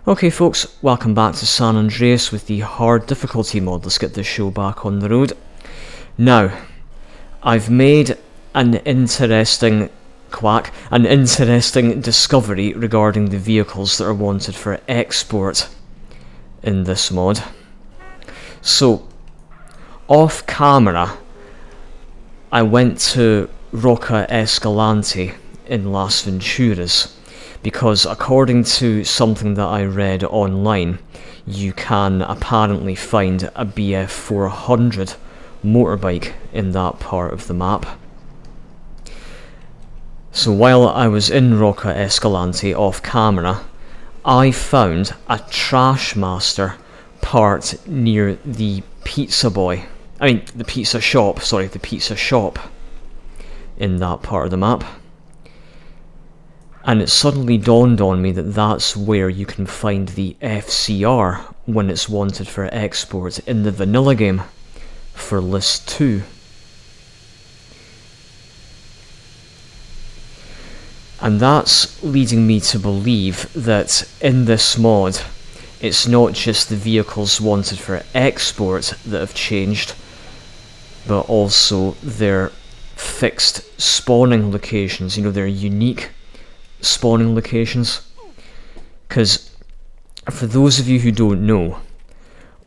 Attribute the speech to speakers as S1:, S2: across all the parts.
S1: Okay folks, welcome back to San Andreas with the hard difficulty mod. Let's get this show back on the road. Now, I've made an interesting discovery regarding the vehicles that are wanted for export in this mod. So, off camera, I went to Rocca Escalante in Las Venturas, because according to something that I read online, you can apparently find a BF400 motorbike in that part of the map. So while I was in Rocca Escalante off camera, I found a Trashmaster parked near the pizza shop in that part of the map. And it suddenly dawned on me that that's where you can find the FCR when it's wanted for export in the vanilla game for list 2. And that's leading me to believe that in this mod, it's not just the vehicles wanted for export that have changed, but also their fixed spawning locations, their unique spawning locations. Because for those of you who don't know,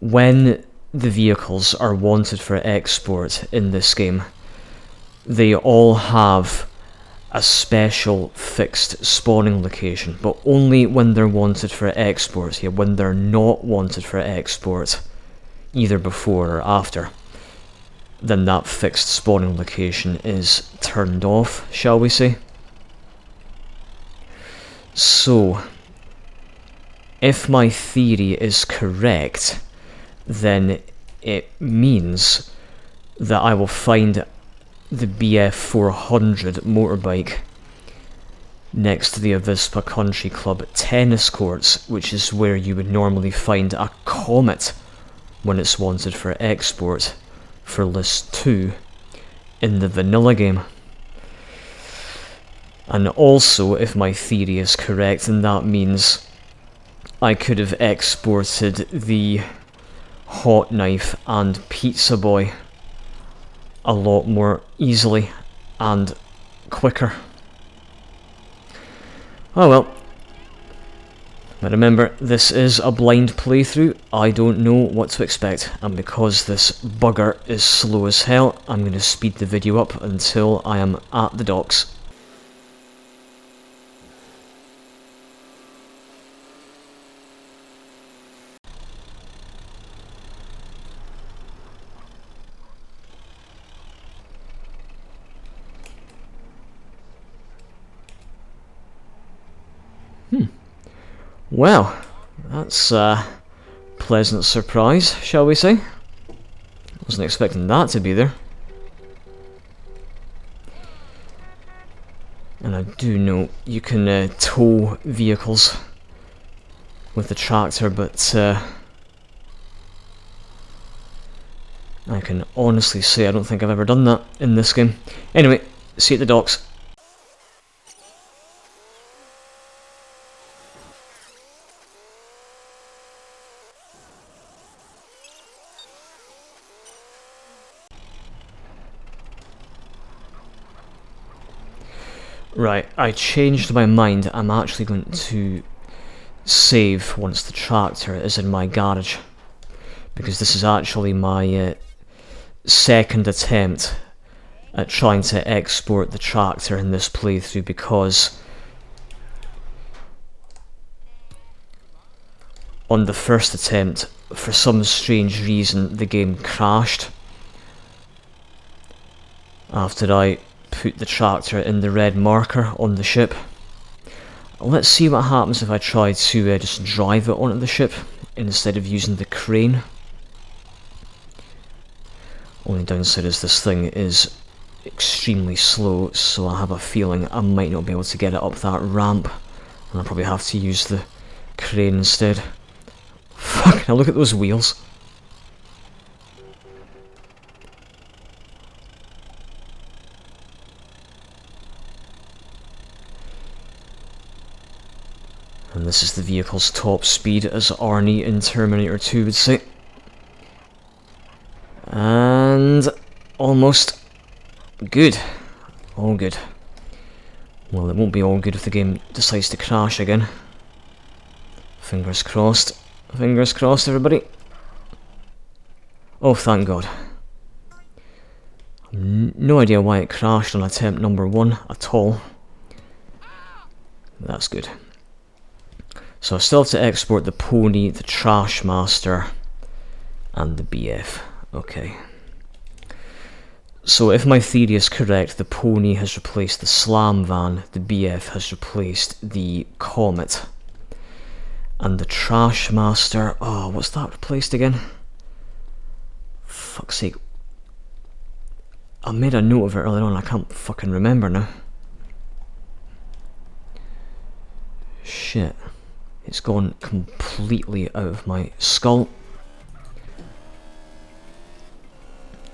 S1: when the vehicles are wanted for export in this game, they all have a special fixed spawning location, but only when they're wanted for export. When they're not wanted for export, either before or after, then that fixed spawning location is turned off, shall we say. So, if my theory is correct, then it means that I will find the BF400 motorbike next to the Avispa Country Club tennis courts, which is where you would normally find a Comet when it's wanted for export for list 2 in the vanilla game. And also, if my theory is correct, then that means I could have exported the Hot Knife and Pizza Boy a lot more easily and quicker. Oh well. But remember, this is a blind playthrough. I don't know what to expect, and because this bugger is slow as hell, I'm going to speed the video up until I am at the docks. Well, that's a pleasant surprise, shall we say. Wasn't expecting that to be there. And I do know you can tow vehicles with the tractor, but I can honestly say I don't think I've ever done that in this game. Anyway, see you at the docks. Right, I changed my mind. I'm actually going to save once the tractor is in my garage, because this is actually my second attempt at trying to export the tractor in this playthrough, because on the first attempt, for some strange reason, the game crashed after I put the tractor in the red marker on the ship. Let's see what happens if I try to just drive it onto the ship instead of using the crane. Only downside is this thing is extremely slow, so I have a feeling I might not be able to get it up that ramp, and I'll probably have to use the crane instead. Fuck, now look at those wheels. And this is the vehicle's top speed, as Arnie in Terminator 2 would say. And almost good. All good. Well, it won't be all good if the game decides to crash again. Fingers crossed. Fingers crossed, everybody. Oh, thank God. No idea why it crashed on attempt number 1 at all. That's good. So I still have to export the pony, the trash master, and the BF. Okay. So if my theory is correct, the pony has replaced the slam van, the BF has replaced the comet, and the trash master, oh, what's that replaced again? Fuck's sake. I made a note of it earlier on, I can't fucking remember now. Shit. It's gone completely out of my skull.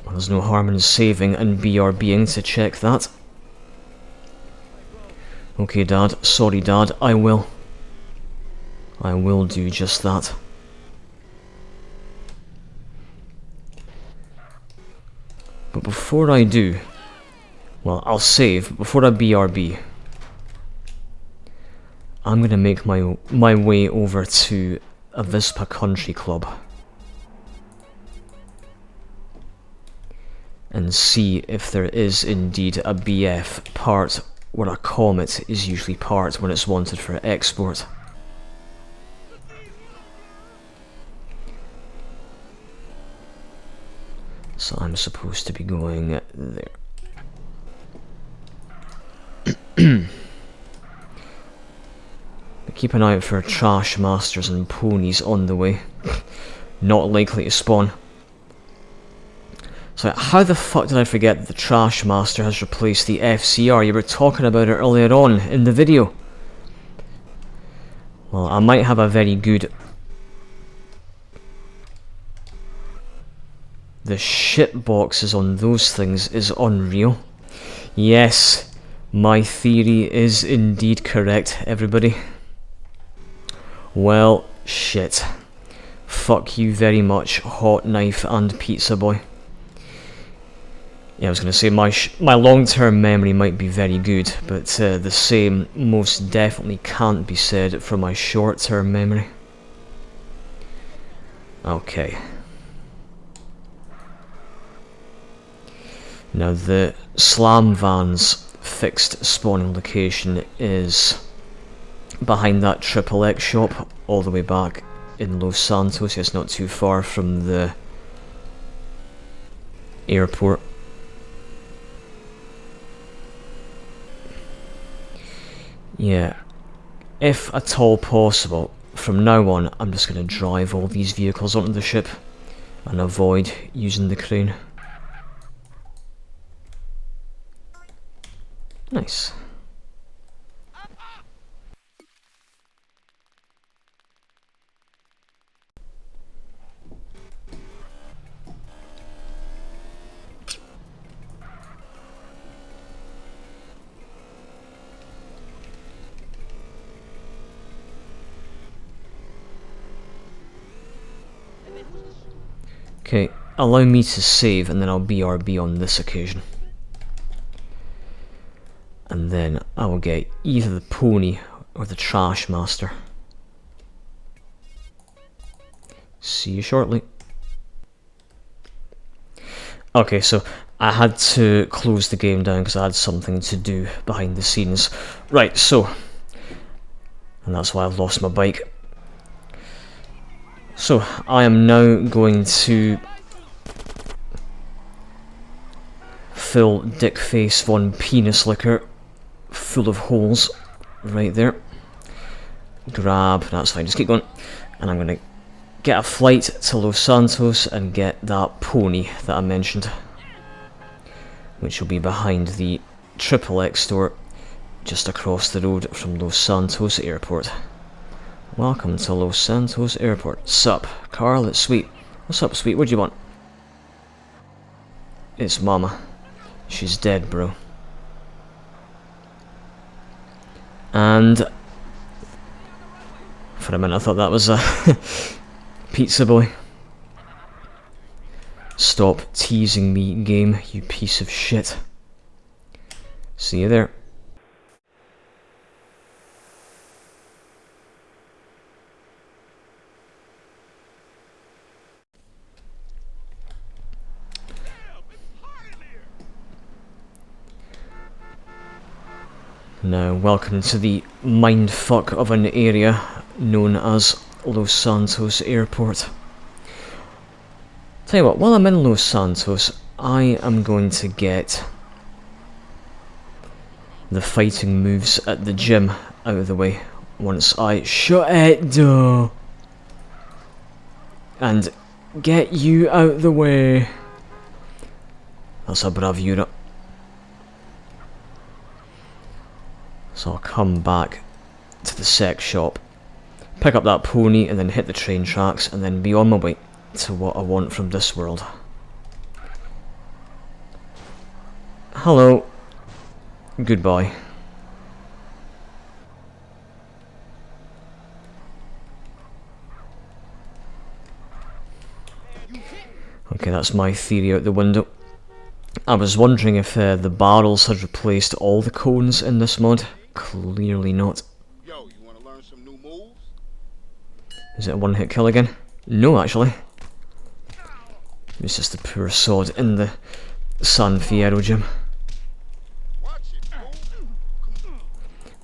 S1: Well, there's no harm in saving and BRBing to check that. Okay, Dad. Sorry, Dad. I will. I will do just that. But before I do... Well, I'll save. But before I BRB... I'm gonna make my way over to Avispa Country Club and see if there is indeed a BF part where a comet is usually part when it's wanted for export. So I'm supposed to be going there. Keep an eye out for trash masters and ponies on the way. Not likely to spawn. So how the fuck did I forget that the trash master has replaced the FCR? You were talking about it earlier on in the video. Well, I might have a very good... The shit boxes on those things is unreal. Yes, my theory is indeed correct, everybody. Well, shit. Fuck you very much, Hot Knife and Pizza Boy. Yeah, I was going to say my long-term memory might be very good, but the same most definitely can't be said for my short-term memory. Okay. Now the Slam Van's fixed spawning location is behind that XXX shop, all the way back in Los Santos. It's not too far from the airport. Yeah, if at all possible, from now on I'm just going to drive all these vehicles onto the ship and avoid using the crane. Nice. Okay, allow me to save and then I'll BRB on this occasion. And then I will get either the pony or the trash master. See you shortly. Okay, so I had to close the game down because I had something to do behind the scenes. Right, so... And that's why I've lost my bike. So, I am now going to fill Dickface Von Penis Liquor full of holes right there. Grab, that's fine, just keep going. And I'm going to get a flight to Los Santos and get that pony that I mentioned, which will be behind the XXX store just across the road from Los Santos Airport. Welcome to Los Santos Airport. Sup, Carl, it's Sweet. What's up, Sweet? What do you want? It's Mama. She's dead, bro. And For a minute I thought that was a pizza boy. Stop teasing me, game, you piece of shit. See you there. Now, welcome to the mindfuck of an area known as Los Santos Airport. Tell you what, while I'm in Los Santos, I am going to get the fighting moves at the gym out of the way once I shut it down and get you out the way. That's a bravura. So I'll come back to the sex shop, pick up that pony, and then hit the train tracks, and then be on my way to what I want from this world. Hello. Goodbye. Okay, that's my theory out the window. I was wondering if the barrels had replaced all the cones in this mod. Clearly not.
S2: Yo, you wanna learn some new moves?
S1: Is it a one-hit kill again? No, actually. It's just a poor sod in the San Fierro gym.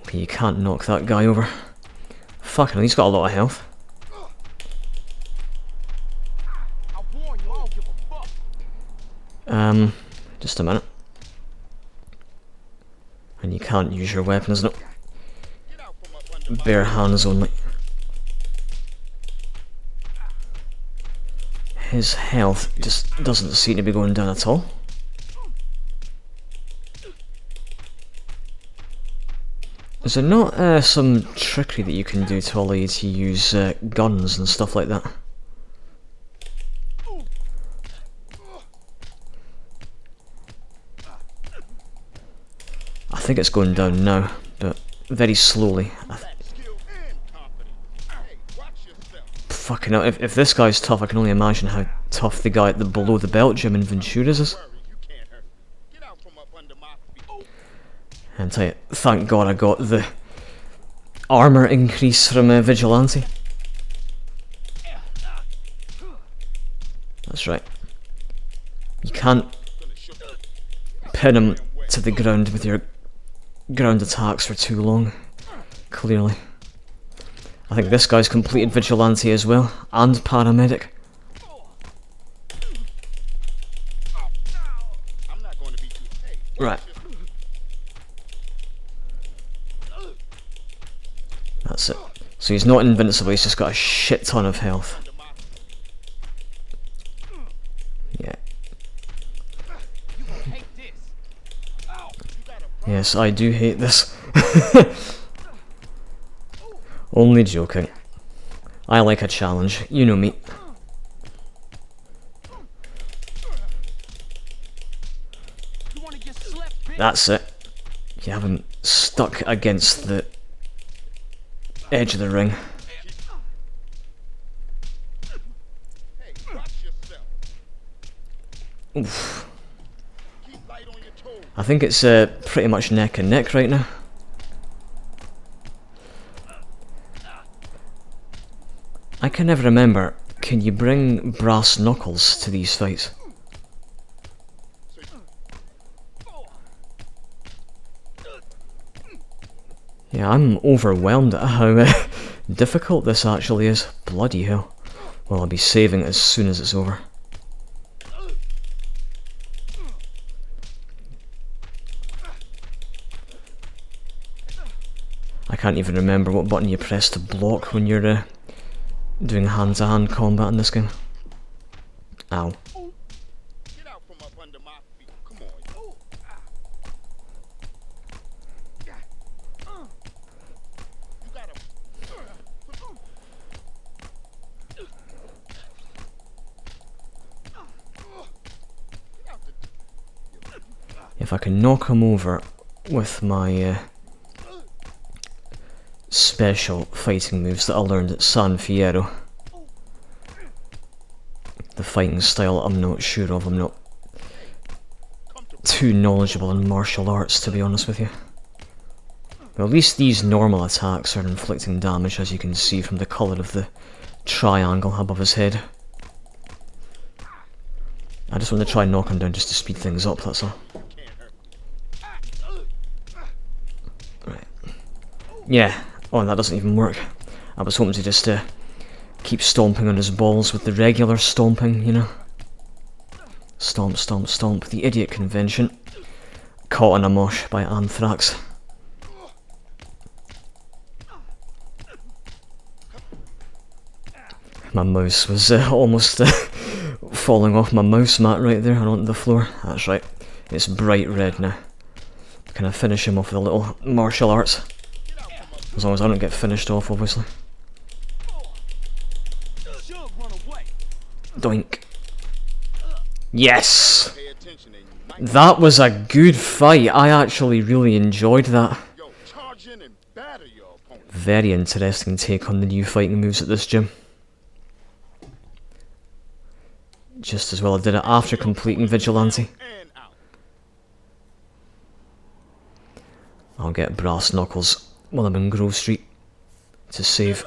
S1: Okay, you can't knock that guy over. Fucking hell, he's got a lot of health. Just a minute. And you can't use your weapons, no. Bare hands only. His health just doesn't seem to be going down at all. Is there not some trickery that you can do to allow you to use guns and stuff like that? I think it's going down now, but very slowly. Fucking hell, if this guy's tough, I can only imagine how tough the guy at the below the belt gym in Ventura's is. And tell you, thank God I got the armour increase from Vigilante. That's right. You can't pin him to the ground with your ground attacks for too long, clearly. I think this guy's completed Vigilante as well, and Paramedic. Right. That's it. So he's not invincible, he's just got a shit ton of health. Yeah. Yes, I do hate this. Only joking. I like a challenge, you know me. That's it. You have him stuck against the edge of the ring. Oof. I think it's pretty much neck and neck right now. I can never remember, can you bring brass knuckles to these fights? Yeah, I'm overwhelmed at how difficult this actually is. Bloody hell. Well, I'll be saving it as soon as it's over. I can't even remember what button you press to block when you're doing hand-to-hand combat in this game. Ow. If I can knock him over with my special fighting moves that I learned at San Fierro. The fighting style I'm not sure of. I'm not too knowledgeable in martial arts, to be honest with you. Well, at least these normal attacks are inflicting damage, as you can see from the colour of the triangle above his head. I just want to try and knock him down just to speed things up, that's all. Right. Yeah. Oh, that doesn't even work. I was hoping to just keep stomping on his balls with the regular stomping, you know. Stomp, stomp, stomp. The idiot convention. Caught in a mosh by Anthrax. My mouse was almost falling off my mouse mat right there and onto the floor. That's right. It's bright red now. Can I finish him off with a little martial arts? As long as I don't get finished off, obviously. Doink. Yes! That was a good fight. I actually really enjoyed that. Very interesting take on the new fighting moves at this gym. Just as well I did it after completing Vigilante. I'll get brass knuckles while I'm in Grove Street to save.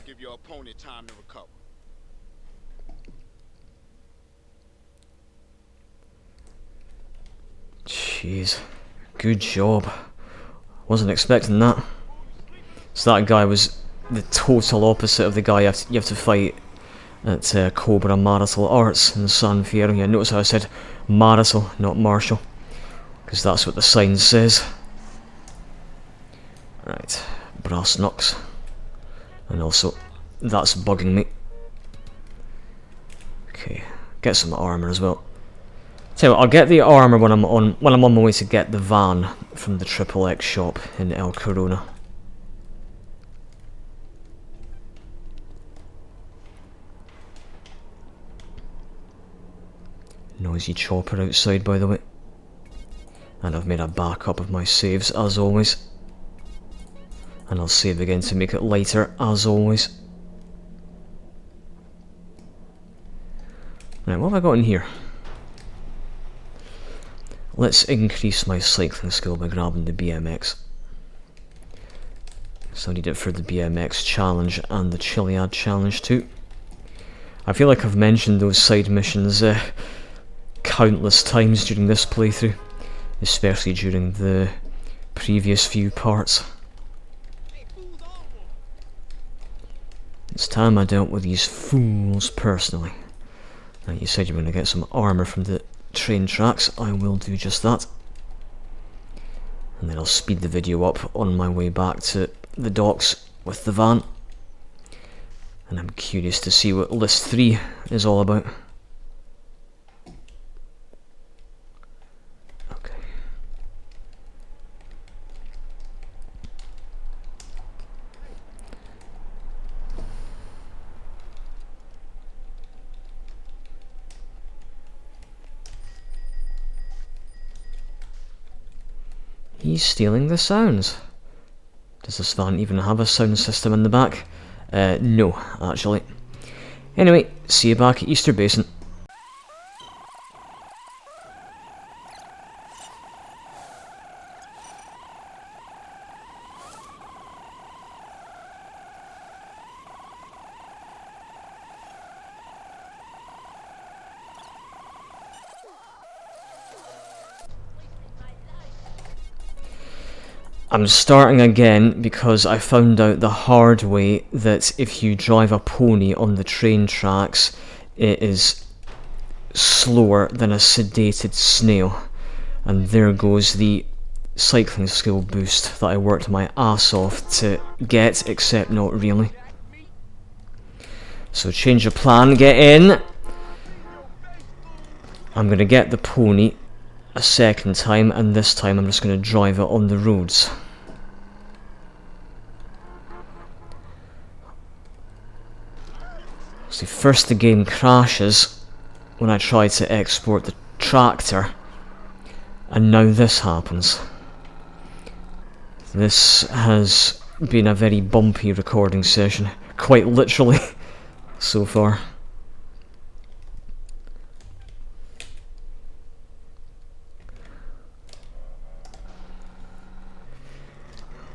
S1: Jeez, good job. Wasn't expecting that. So that guy was the total opposite of the guy you have to fight at Cobra Martial Arts in San Fierro. Yeah, notice how I said Martial, not Martial, because that's what the sign says. Right, brass knucks. And also, that's bugging me. Okay, get some armour as well. Tell you what, I'll get the armour when I'm on my way to get the van from the XXX shop in El Corona. Noisy chopper outside, by the way. And I've made a backup of my saves, as always. And I'll save again to make it lighter, as always. Right, what have I got in here? Let's increase my cycling skill by grabbing the BMX. So I need it for the BMX challenge and the Chiliad challenge too. I feel like I've mentioned those side missions countless times during this playthrough, especially during the previous few parts. It's time I dealt with these fools personally. Now, you said you were going to get some armour from the train tracks. I will do just that. And then I'll speed the video up on my way back to the docks with the van. And I'm curious to see what list 3 is all about. Okay. He's stealing the sounds. Does this van even have a sound system in the back? No, actually. Anyway, see you back at Easter Basin. I'm starting again because I found out the hard way that if you drive a pony on the train tracks, it is slower than a sedated snail. And there goes the cycling skill boost that I worked my ass off to get, except not really. So change of plan, get in. I'm going to get the pony a second time, and this time I'm just going to drive it on the roads. See, first the game crashes when I try to export the tractor, and now this happens. This has been a very bumpy recording session, quite literally, so far.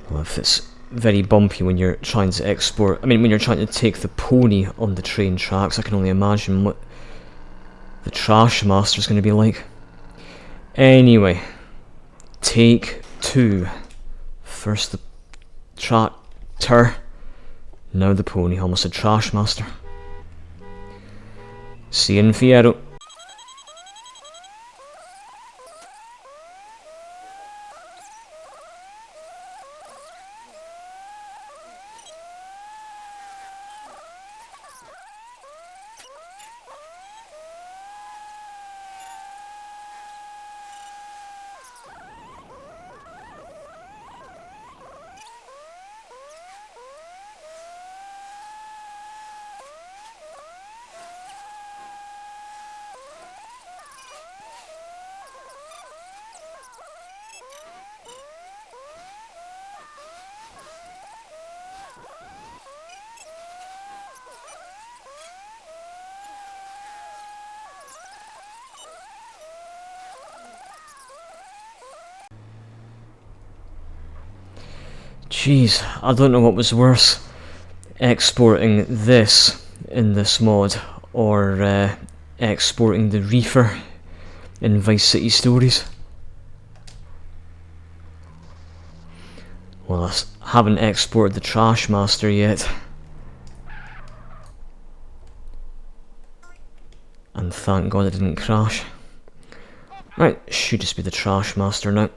S1: Well, if it's very bumpy when you're trying to export, I mean when you're trying to take the pony on the train tracks, I can only imagine what the Trash Master's going to be like. Anyway, take 2. First the tractor, now the pony. Almost a Trash Master. See you in Fiero. Jeez, I don't know what was worse, exporting this in this mod or exporting the reefer in Vice City Stories. Well, I haven't exported the Trash Master yet, and thank God it didn't crash. Right, should just be the Trash Master now.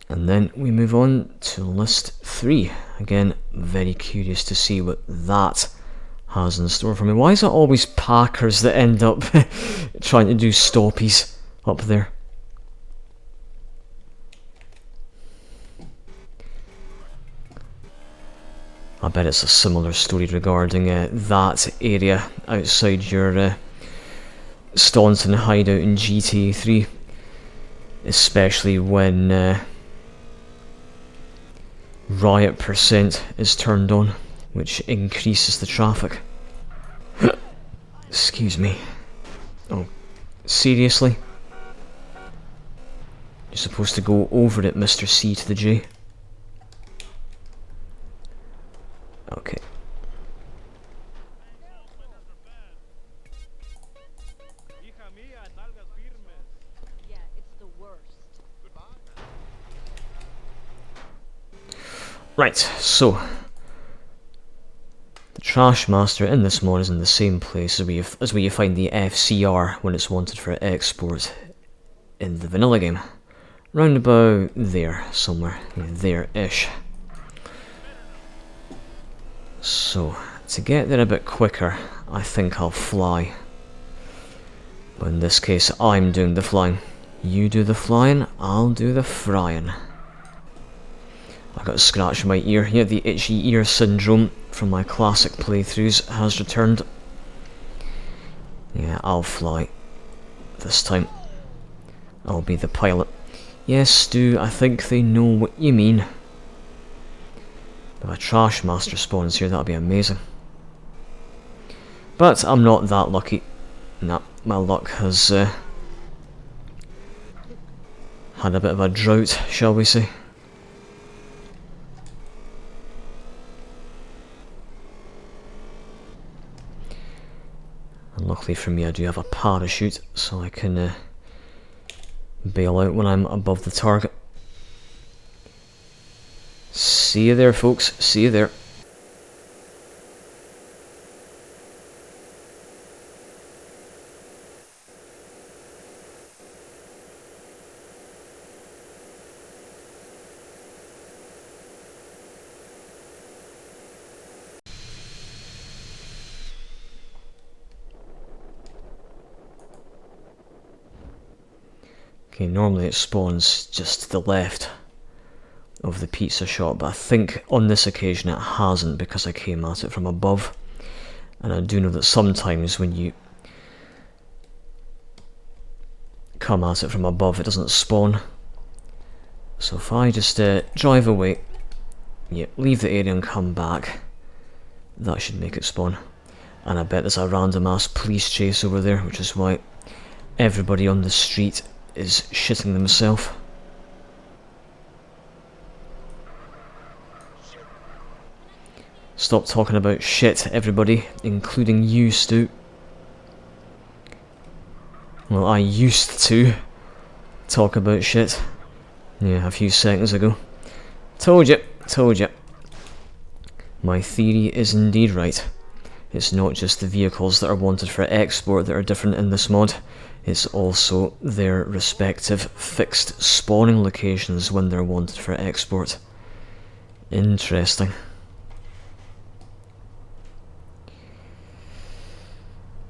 S1: And then we move on to list 3. Again, very curious to see what that has in store for me. Why is it always Packers that end up trying to do stoppies up there? I bet it's a similar story regarding that area outside your Staunton hideout in GTA 3. Especially when riot percent is turned on, which increases the traffic. Excuse me. Oh, seriously? You're supposed to go over it, Mr. C to the J. Okay.
S3: Yeah, it's the worst.
S1: Right, so the Trash Master in this mod is in the same place as where you find the FCR when it's wanted for export in the vanilla game. Round about there somewhere, yeah, there-ish. So, to get there a bit quicker, I think I'll fly. But in this case, I'm doing the flying. You do the flying, I'll do the frying. I got a scratch in my ear. Yeah, the itchy ear syndrome from my classic playthroughs has returned. Yeah, I'll fly. This time. I'll be the pilot. Yes, Stu, I think they know what you mean. If a Trash Master spawns here, that'll be amazing. But I'm not that lucky. Nah, my luck has had a bit of a drought, shall we say. And luckily for me, I do have a parachute, so I can bail out when I'm above the target. See you there, folks. See you there. Okay, normally it spawns just to the left of the pizza shop, but I think on this occasion it hasn't because I came at it from above. And I do know that sometimes when you come at it from above it doesn't spawn. So if I just drive away, Yep, leave the area and come back. That should make it spawn. And I bet there's a random ass police chase over there, which is why everybody on the street is shitting themselves. Stop talking about shit, everybody, including you, Stu. Well, I used to talk about shit. Yeah, a few seconds ago. Told you, told you. My theory is indeed right. It's not just the vehicles that are wanted for export that are different in this mod, it's also their respective fixed spawning locations when they're wanted for export. Interesting.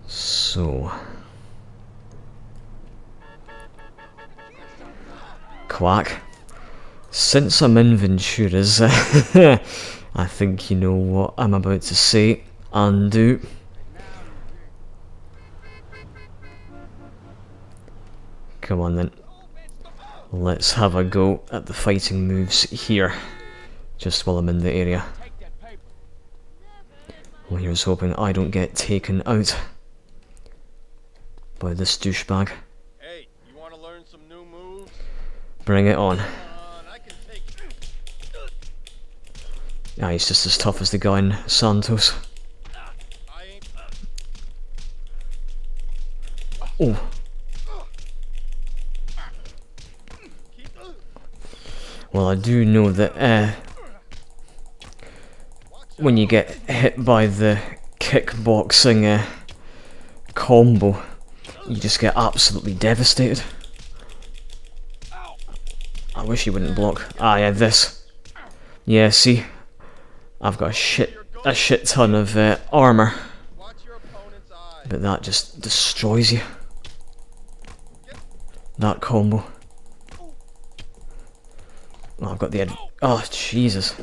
S1: So... Quack. Since I'm in Ventura's, I think you know what I'm about to say and do. Come on then. Let's have a go at the fighting moves here, just while I'm in the area. Well, here's hoping I don't get taken out by this douchebag.
S2: Hey, you want to learn some new moves?
S1: Bring it on.
S2: I can take.
S1: Ah, he's just as tough as the guy in Santos.
S2: I ain't.
S1: Oh. Well, I do know that when you get hit by the kickboxing combo, you just get absolutely devastated. I wish he wouldn't block. Ah, yeah, this. Yeah, see, I've got a shit ton of armor, but that just destroys you. That combo. Oh, I've got the oh, Jesus.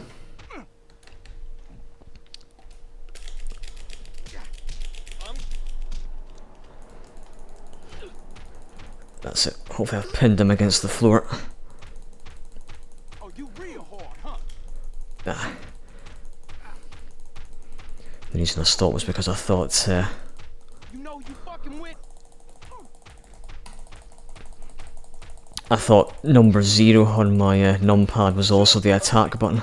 S1: That's it. Hopefully I've pinned him against the floor.
S2: Oh, you real hard, huh?
S1: Ah. The reason I stopped was because I thought
S2: You know you fucking with.
S1: I thought number 0 on my numpad was also the attack button.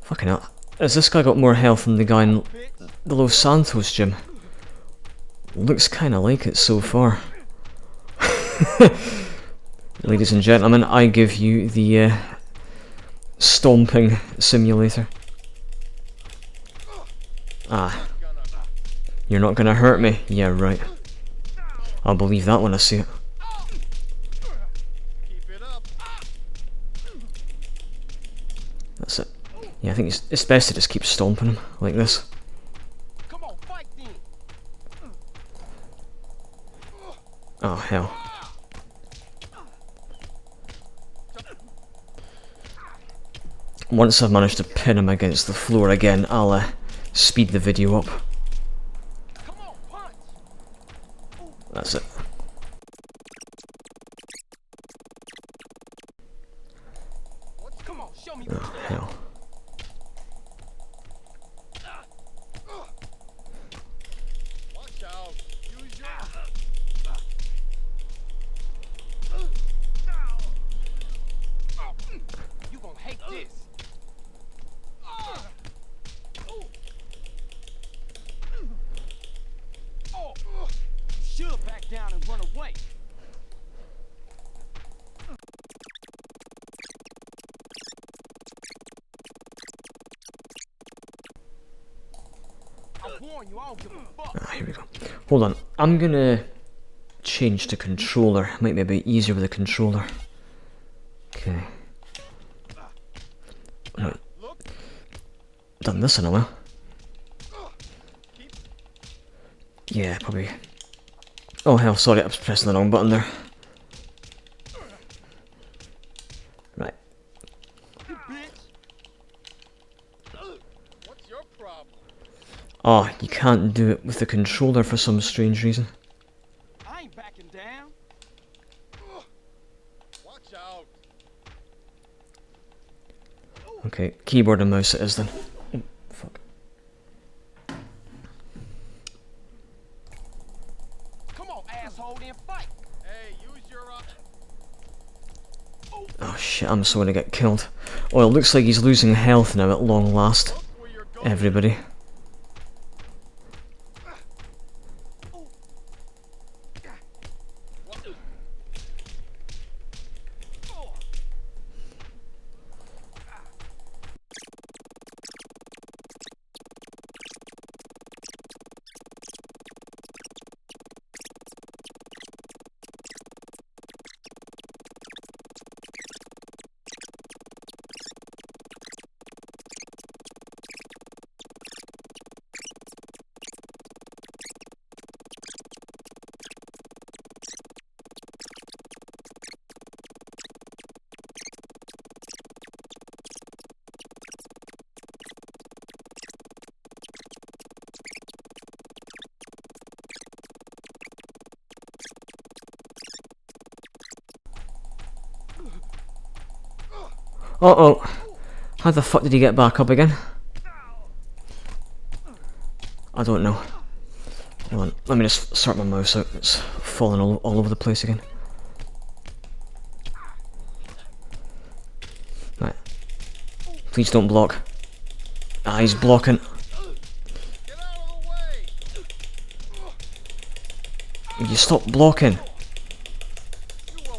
S1: Fucking hell. Has this guy got more health than the guy in the Los Santos gym? Looks kinda like it so far. Ladies and gentlemen, I give you the stomping simulator. Ah. You're not gonna hurt me? Yeah, right. I'll believe that when I see it.
S2: Keep it up.
S1: That's it. Yeah, I think it's best to just keep stomping him like this.
S2: Come on, fight then.
S1: Oh, hell. Once I've managed to pin him against the floor again, I'll speed the video up.
S2: Come on, punch.
S1: That's it.
S2: Come on, show me.
S1: Oh, hell.
S2: Watch out. Use your. You gonna hate this. You should back down and run away. I warn you, I don't give a fuck.
S1: Ah, here we go. Hold on. I'm gonna change to controller. Might be a bit easier with a controller. Okay. Right. Done this in a while. Yeah, probably. Oh hell, sorry, I was pressing the wrong button there. Right.
S2: What's your problem?
S1: Oh, you can't do it with the controller for some strange reason.
S2: I ain't backing down. Watch out.
S1: Okay, keyboard and mouse it is then. Oh, fuck.
S2: Come on, asshole, then fight. Hey, use your
S1: Oh shit, I'm so gonna get killed. Oh, it looks like he's losing health now at long last.
S2: where you're going.
S1: Everybody. Uh-oh. How the fuck did he get back up again? I don't know. Hold on, let me just sort my mouse out. It's falling all over the place again. Right. Please don't block. Ah, he's blocking.
S2: Get out of the way.
S1: Will you stop blocking?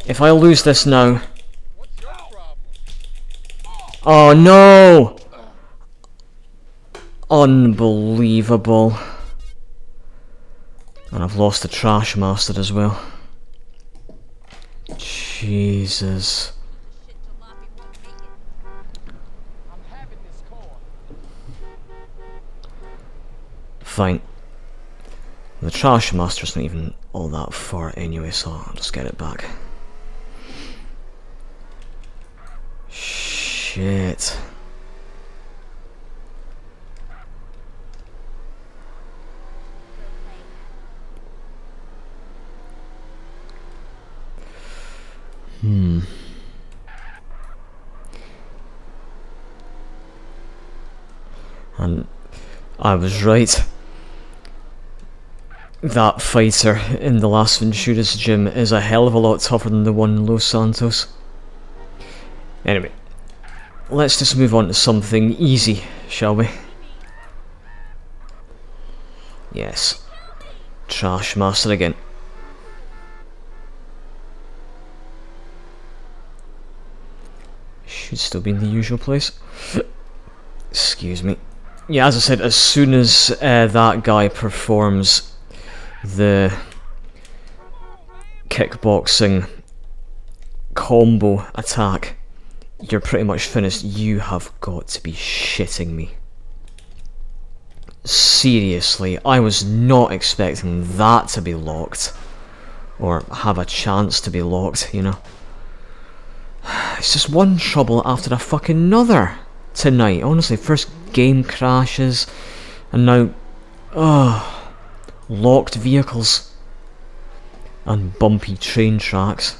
S1: If I lose this now...
S2: What's your problem?
S1: Oh no! Unbelievable. And I've lost the trash master as well. Jesus.
S2: I'm having this car.
S1: Fine. The trash master's not even all that far anyway, so I'll just get it back. Shit. And I was right. That fighter in the last Ventura's gym is a hell of a lot tougher than the one in Los Santos. Anyway, let's just move on to something easy, shall we? Yes. Trash master again. Should still be in the usual place. Excuse me. Yeah, as I said, as soon as that guy performs the kickboxing combo attack, you're pretty much finished. You have got to be shitting me. Seriously, I was not expecting that to be locked. Or have a chance to be locked, you know. It's just one trouble after a fucking another tonight. Honestly, first game crashes, and now, locked vehicles and bumpy train tracks.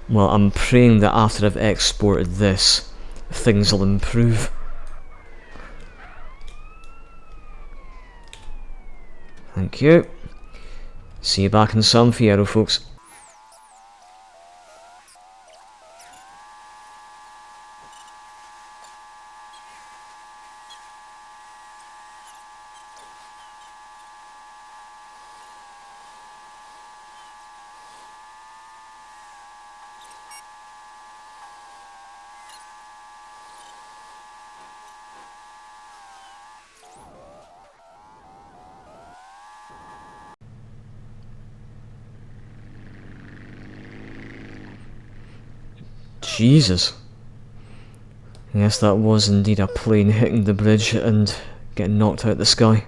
S1: Well, I'm praying that after I've exported this, things will improve. Thank you. See you back in San Fierro, folks. Jesus. Yes, that was indeed a plane hitting the bridge and getting knocked out the sky.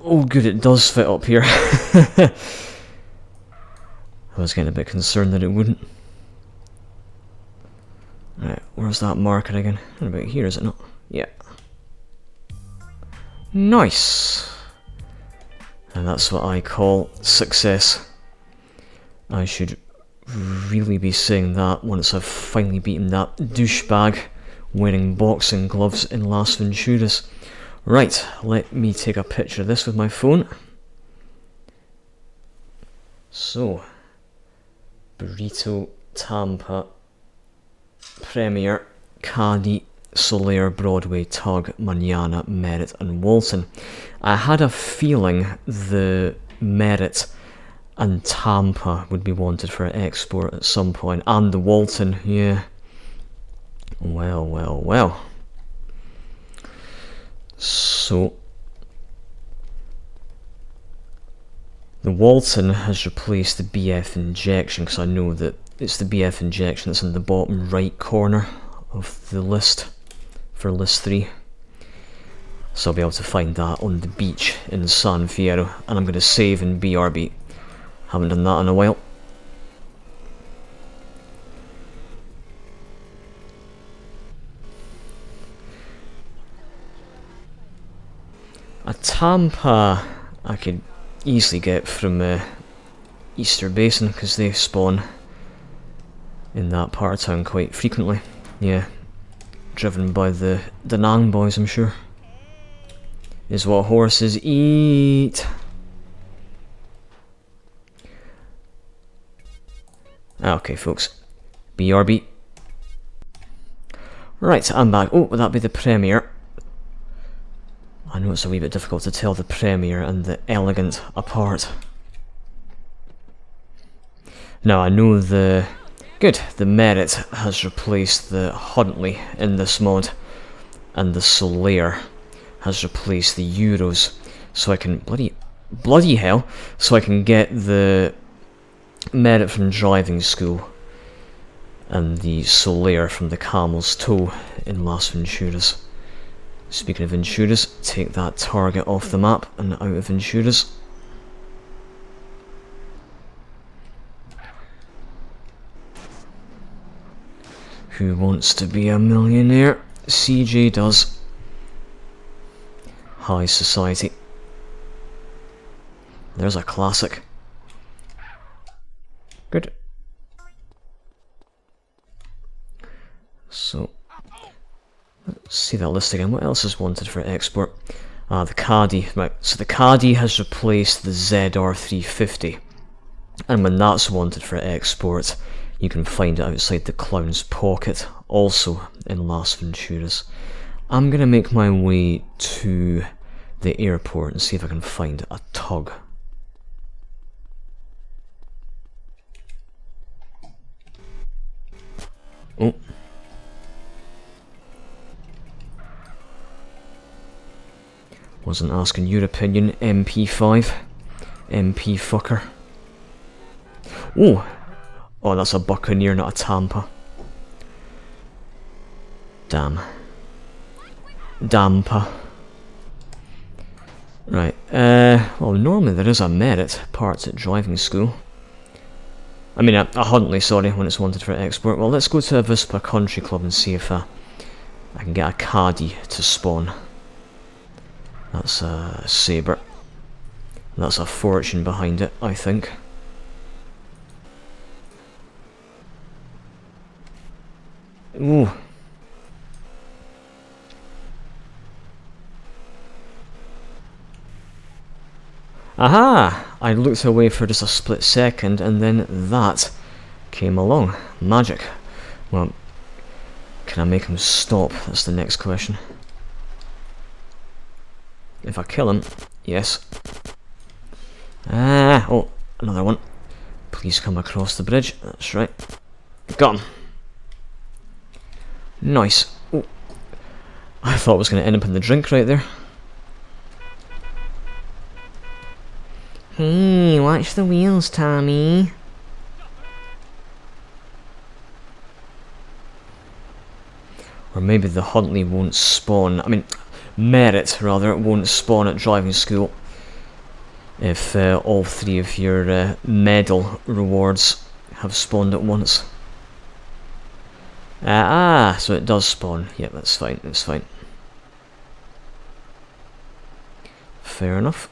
S1: Oh good, it does fit up here. I was getting a bit concerned that it wouldn't. Right, where's that marker again? About here, is it not? Yeah. Nice! And that's what I call success. I should really be saying that once I've finally beaten that douchebag wearing boxing gloves in Las Venturas. Right, let me take a picture of this with my phone. So, Burrito, Tampa, Premier, Caddy, Soler, Broadway, Tug, Manana, Merritt and Walton. I had a feeling the Merritt and Tampa would be wanted for export at some point, and the Walton, yeah. Well, well, well. So, the Walton has replaced the BF injection, because I know that it's the BF injection that's in the bottom right corner of the list for list 3. So I'll be able to find that on the beach in San Fierro, and I'm going to save in BRB. Haven't done that in a while. A Tampa I could easily get from Easter Basin, because they spawn in that part of town quite frequently. Yeah, driven by the Da Nang boys, I'm sure. Is what horses eat. Okay, folks. BRB. Right, I'm back. Oh, would that be the Premier? I know it's a wee bit difficult to tell the Premier and the Elegant apart. Now, I know the... Good, the Merritt has replaced the Huntley in this mod, and the Soler has replaced the Euros, so I can... Bloody hell! So I can get the Merritt from driving school, and the Soler from the Camel's Toe in Las Venturas. Speaking of Venturas, take that target off the map and out of Venturas. Who wants to be a millionaire? CJ does. High society. There's a classic. Good. So, let's see that list again. What else is wanted for export? The Caddy. Right, so the Caddy has replaced the ZR350. And when that's wanted for export, you can find it outside the Clown's Pocket, also in Las Venturas. I'm going to make my way to the airport and see if I can find a Tug. Oh. Wasn't asking your opinion, MP5. MP fucker. Oh! Oh, that's a Buccaneer, not a Tampa. Damn. Dampa. Right, well, normally there is a Merritt parts at driving school. I mean, a Huntley, sorry, when it's wanted for export. Well, let's go to Avispa Country Club and see if I can get a Caddy to spawn. That's a Sabre. That's a fortune behind it, I think. Ooh. Aha! I looked away for just a split second and then that came along. Magic. Well, can I make him stop? That's the next question. If I kill him, yes. Ah, oh, another one. Please come across the bridge. That's right. Got him. Nice. Oh, I thought I was going to end up in the drink right there. Hey, watch the wheels, Tommy. Or maybe the Huntley won't spawn. I mean, Merritt, rather, won't spawn at driving school. if all 3 of your medal rewards have spawned at once. So it does spawn. Yep, that's fine, that's fine. Fair enough.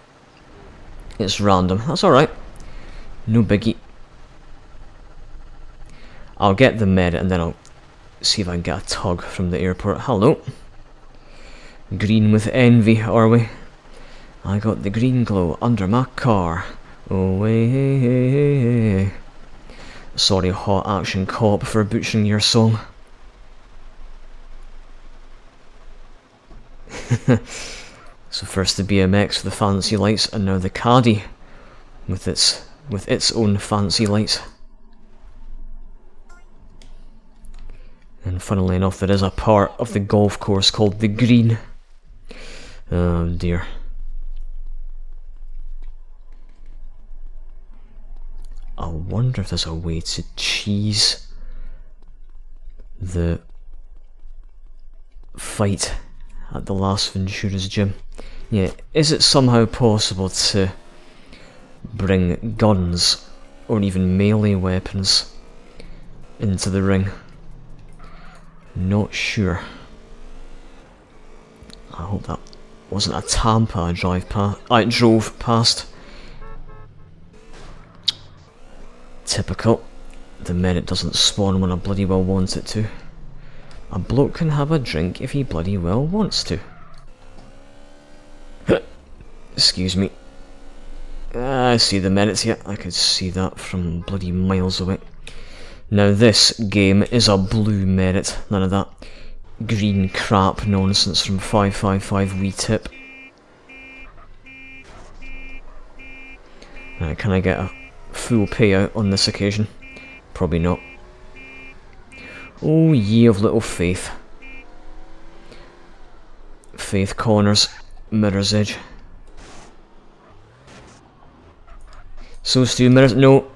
S1: It's random, that's alright. No biggie. I'll get the merit and then I'll see if I can get a tug from the airport. Hello. Green with envy, are we? I got the green glow under my car. Oh, hey. Sorry, Hot Action Cop, for butchering your song. So first the BMX with the fancy lights, and now the Caddy with its own fancy lights. And funnily enough, there is a part of the golf course called the Green. Oh dear. I wonder if there's a way to cheese the fight at the last Ventura's gym. Yeah, is it somehow possible to bring guns or even melee weapons into the ring? Not sure. I hope that wasn't a Tampa I drove past. Typical. The merit doesn't spawn when I bloody well want it to. A bloke can have a drink if he bloody well wants to. Excuse me. I see the merits here. I could see that from bloody miles away. Now this game is a blue merit. None of that green crap nonsense from 555 WeTip. Can I get a full payout on this occasion? Probably not. Oh, ye of little faith. Faith corners, Mirror's Edge. So Stu, Mirror's... No.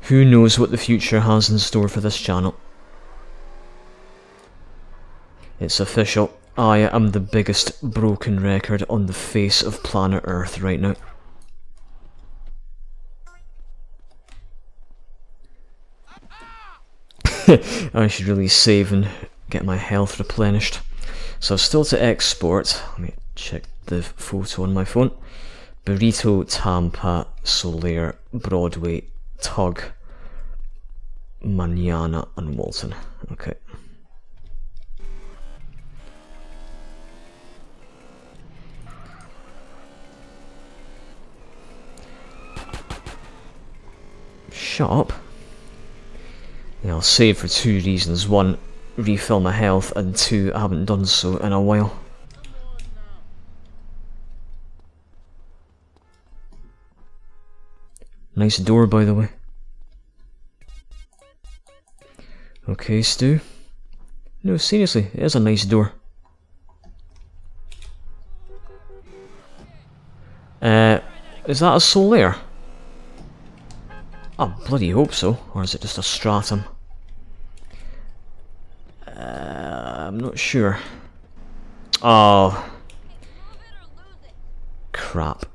S1: Who knows what the future has in store for this channel? It's official. I am the biggest broken record on the face of planet Earth right now. I should really save and get my health replenished. So still to export. Let me check the photo on my phone. Burrito, Tampa, Solaire, Broadway, Tug, Manana and Walton. Okay. Shut up. Yeah, I'll save for 2 reasons. 1, refill my health, and 2, I haven't done so in a while. Nice door, by the way. Okay, Stu. No, seriously, it is a nice door. Is that a Solaire? I bloody hope so, or is it just a Stratum? I'm not sure. Oh. Crap.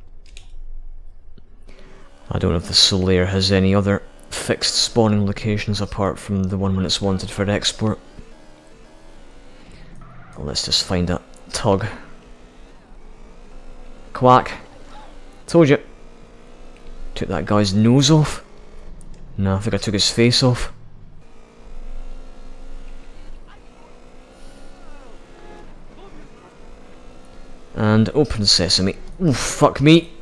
S1: I don't know if the Solaire has any other fixed spawning locations apart from the one when it's wanted for export. Well, let's just find a Tug. Quack. Told you. Took that guy's nose off. No, I think I took his face off. And open sesame. Ooh, fuck me.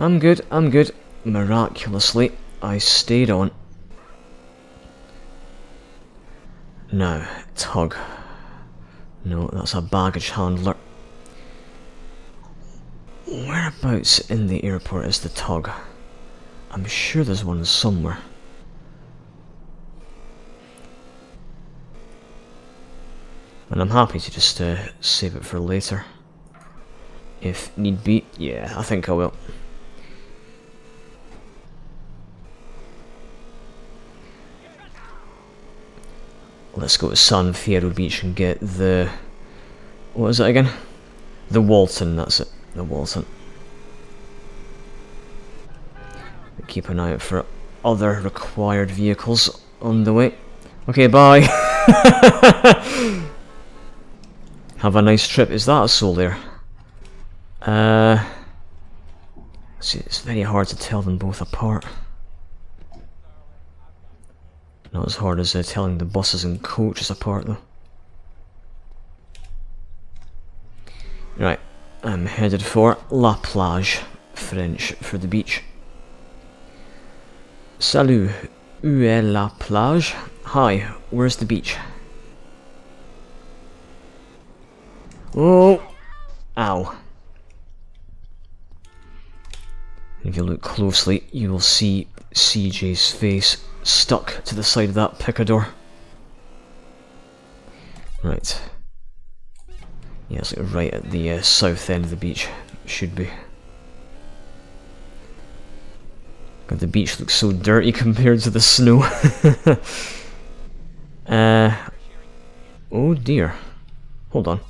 S1: I'm good, I'm good. Miraculously, I stayed on. Now, Tug. No, that's a baggage handler. Whereabouts in the airport is the Tug? I'm sure there's one somewhere. And I'm happy to just save it for later. If need be. Yeah, I think I will. Let's go to San Fierro Beach and get the What is it again? The Walton, that's it. The Walton. Keep an eye out for other required vehicles on the way. Okay, bye. Have a nice trip. Is that a soul there? See, it's very hard to tell them both apart. Not as hard as telling the buses and coaches apart, though. Right, I'm headed for La Plage, French for the beach. Salut, où est la plage? Hi, where's the beach? Oh! Ow. If you look closely, you will see CJ's face stuck to the side of that picador. Right. Yeah, it's like right at the south end of the beach. Should be. God, the beach looks so dirty compared to the snow. Oh dear. Hold on.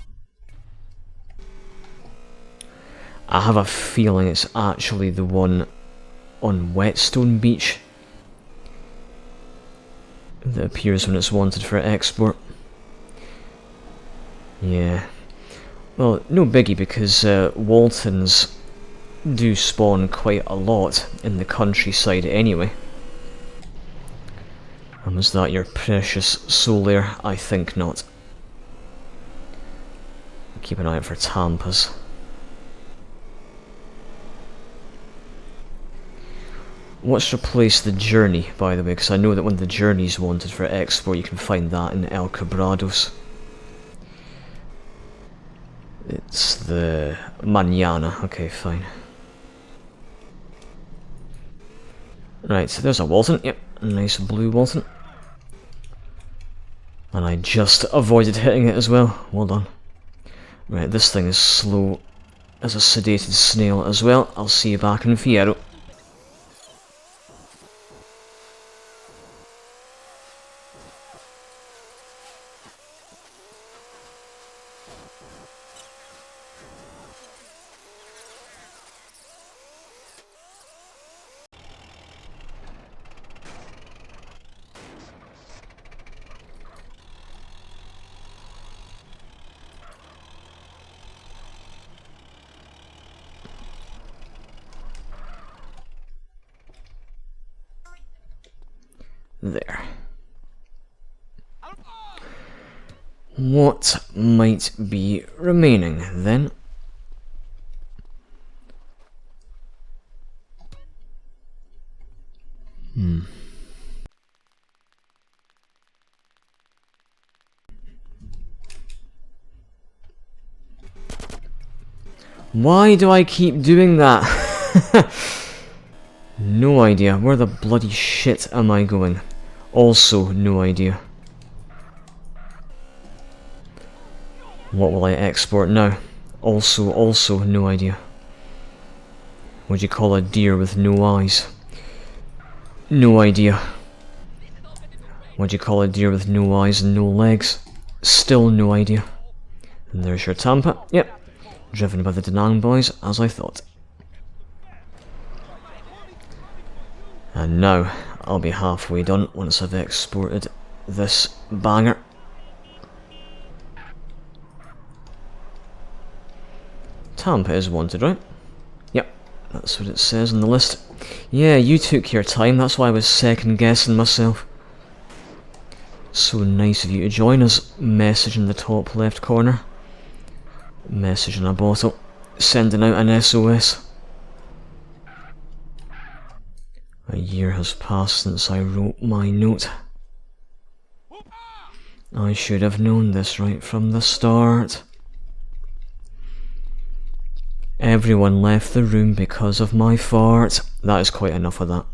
S1: I have a feeling it's actually the one on Whetstone Beach that appears when it's wanted for export. Yeah. Well, no biggie, because Waltons do spawn quite a lot in the countryside anyway. And was that your precious soul there? I think not. Keep an eye out for Tampas. What's replaced the journey, by the way? Because I know that when the journey's wanted for export, you can find that in El Quebrados. It's the Mañana. Okay, fine. Right, so there's a Walton. Yep, a nice blue Walton. And I just avoided hitting it as well. Well done. Right, this thing is slow as a sedated snail as well. I'll see you back in Fierro. There. What might be remaining then? Why do I keep doing that? No idea. Where the bloody shit am I going? Also, no idea. What will I export now? Also, no idea. What do you call a deer with no eyes? No idea. What do you call a deer with no eyes and no legs? Still no idea. And there's your Tampa. Yep. Driven by the Da Nang boys, as I thought. And now, I'll be halfway done once I've exported this banger. Tampa is wanted, right? Yep, that's what it says on the list. Yeah, you took your time, that's why I was second guessing myself. So nice of you to join us. Message in the top left corner. Message in a bottle. Sending out an SOS. A year has passed since I wrote my note. I should have known this right from the start. Everyone left the room because of my fart. That is quite enough of that.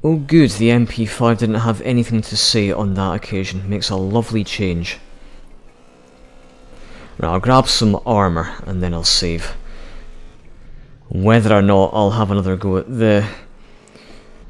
S1: Oh good, the MP5 didn't have anything to say on that occasion. Makes a lovely change. Right, I'll grab some armour and then I'll save. Whether or not I'll have another go at the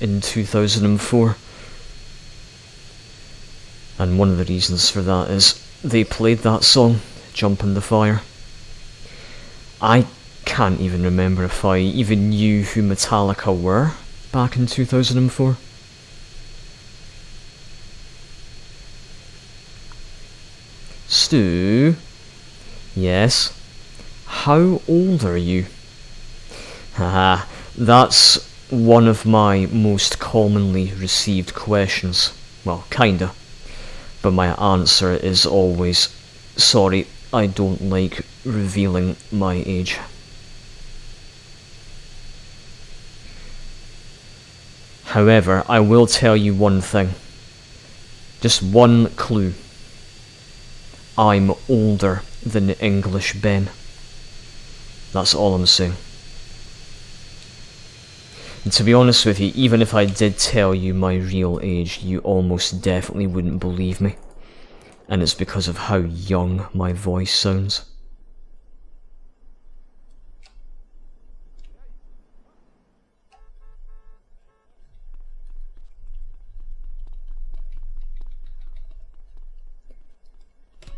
S1: in 2004. And one of the reasons for that is they played that song, Jump in the Fire. I can't even remember if I even knew who Metallica were back in 2004. Stu? Yes? How old are you? Haha, that's one of my most commonly received questions. Well, kinda. But my answer is always, sorry, I don't like revealing my age. However, I will tell you one thing. Just one clue. I'm older than English Ben. That's all I'm saying. And to be honest with you, even if I did tell you my real age, you almost definitely wouldn't believe me. And it's because of how young my voice sounds.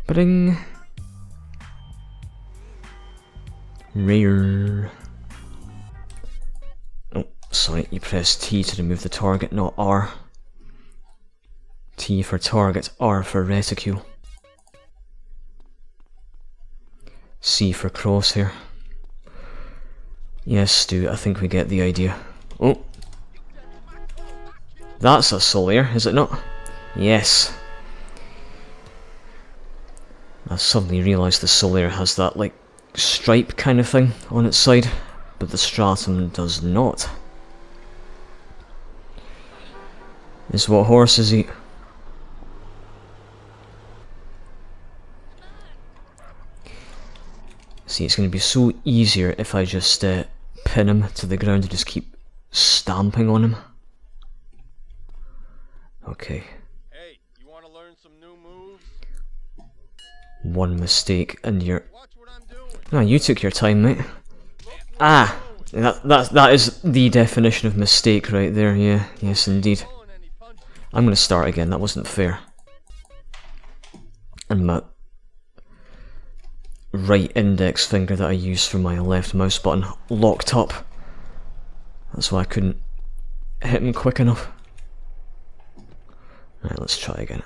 S1: Bring. Rare. Oh, sorry, you press T to remove the target, not R. T for target, R for reticule. C for crosshair. Yes, Stu, I think we get the idea. Oh. That's a Solier, is it not? Yes. I suddenly realised the Solier has that, like, stripe kind of thing on its side, but the Stratum does not. Is what horses eat. See, it's going to be so easier if I just pin him to the ground and just keep stamping on him. Okay.
S2: Hey, you want to learn some new moves?
S1: One mistake and you're...
S2: Watch what I'm doing.
S1: No, you took your time, mate. Ah! That is the definition of mistake right there, yeah. Yes, indeed.
S2: Throwing any punches.
S1: I'm going to start again, that wasn't fair. And my right index finger that I use for my left mouse button locked up. That's why I couldn't hit him quick enough. Right, let's try again.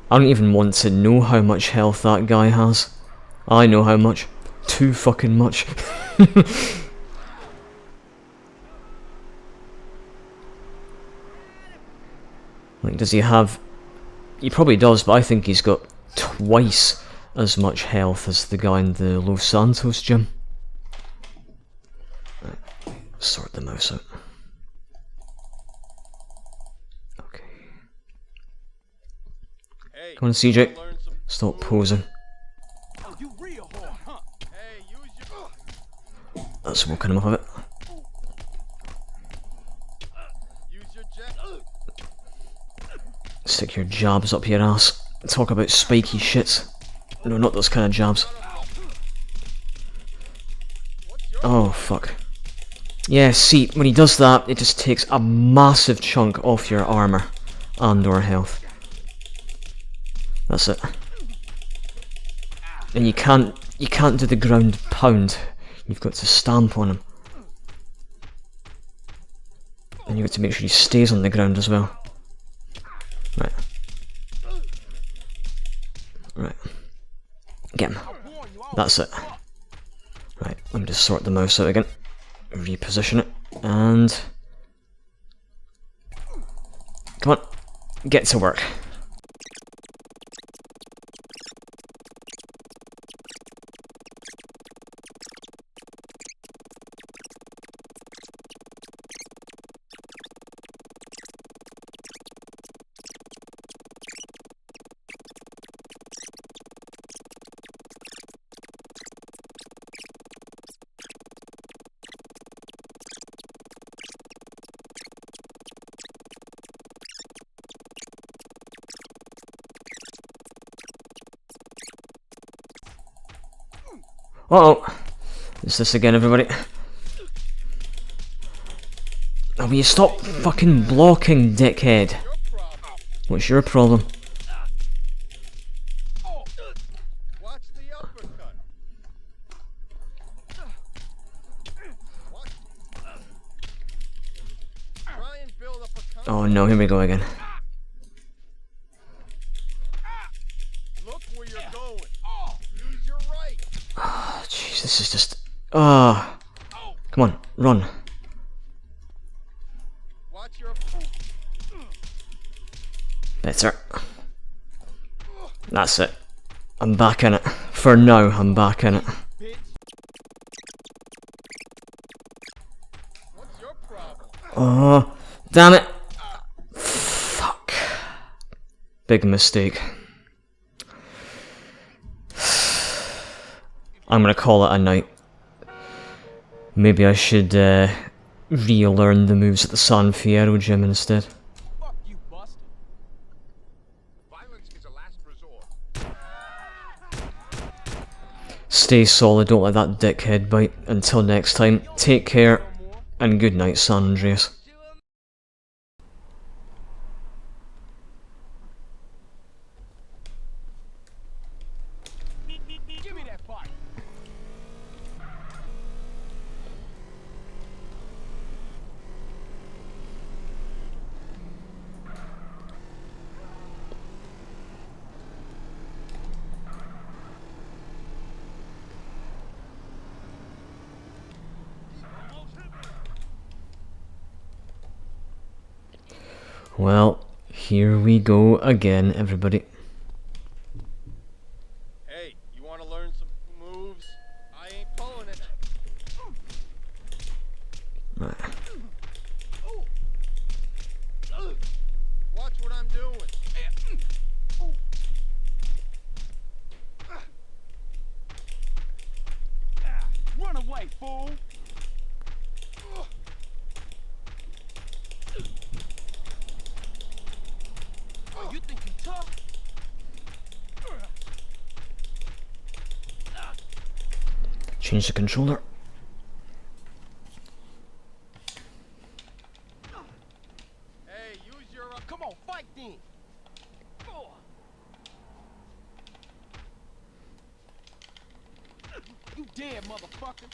S1: I don't even want to know how much health that guy has. I know how much. Too fucking much. Like, does he have... He probably does, but I think he's got twice as much health as the guy in the Los Santos gym. Right, sort the mouse out. Okay.
S2: Hey,
S1: Come on,
S2: you
S1: CJ.
S2: wanna learn some
S1: Stop
S2: moves?
S1: posing.
S2: Oh, you real hard, huh? Hey, use your
S1: That's woken him up a bit.
S2: use your jet.
S1: Stick your jabs up your ass. Talk about spiky shits. No, not those kind of jabs. Oh, fuck. Yeah, see, when he does that, it just takes a massive chunk off your armor and or health. That's it. And you can't do the ground pound. You've got to stamp on him. And you've got to make sure he stays on the ground as well. Right. Right. Get him. That's it. Right, let me just sort the mouse out again. Reposition it. And... Come on. Get to work. Uh-oh. It's this again, everybody. Oh, will you stop fucking blocking, dickhead? What's your problem?
S2: Watch the uppercut. Try and build up a counter.
S1: Oh no, here we go again.
S2: Look where you're going. Use your right.
S1: Oh, jeez, this is just... Ah. Come on, run.
S2: Watch your
S1: Better. That's it. I'm back in it. For now, I'm back in it.
S2: bitch. What's your problem?
S1: Oh, damn it. Fuck. Big mistake. I'm gonna call it a night. Maybe I should relearn the moves at the San Fierro gym instead.
S2: Fuck you, Buster. Violence is a last resort.
S1: Stay solid, don't let that dickhead bite. Until next time, take care, and good night, San Andreas.
S2: Give me that bike.
S1: Well, here we go again, everybody.
S2: Hey, you want to learn some moves? I ain't pulling it.
S1: Right.
S2: Watch what I'm doing. Run away, fool! Oh, you think you tough?
S1: Change the controller.
S2: Hey, use your... come on, fight then! You dead, motherfucker!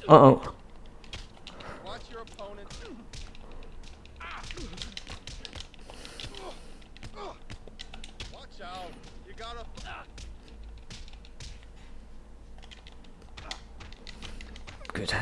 S1: Uh-oh.
S2: Watch your opponent. Watch out. You gotta...
S1: Good.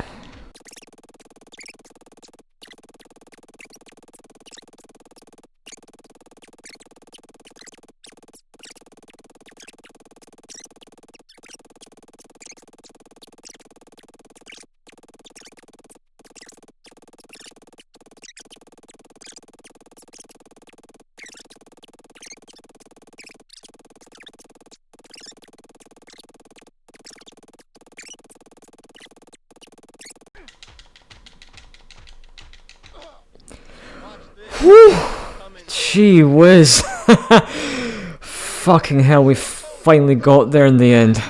S1: Whew! Gee whiz! Fucking hell, we finally got there in the end.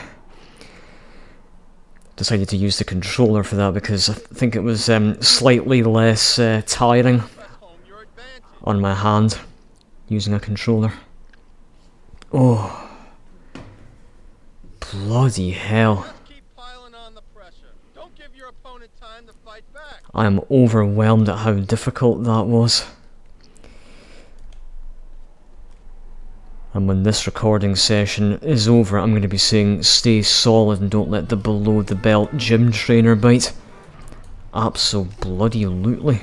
S1: Decided to use the controller for that because I think it was slightly less tiring on my hand using a controller. Oh. Bloody hell.
S2: Keep piling on the pressure. Don't give your opponent time to fight back.
S1: I am overwhelmed at how difficult that was. And when this recording session is over, I'm going to be saying stay solid and don't let the below the belt gym trainer bite. Abso-bloody-lutely.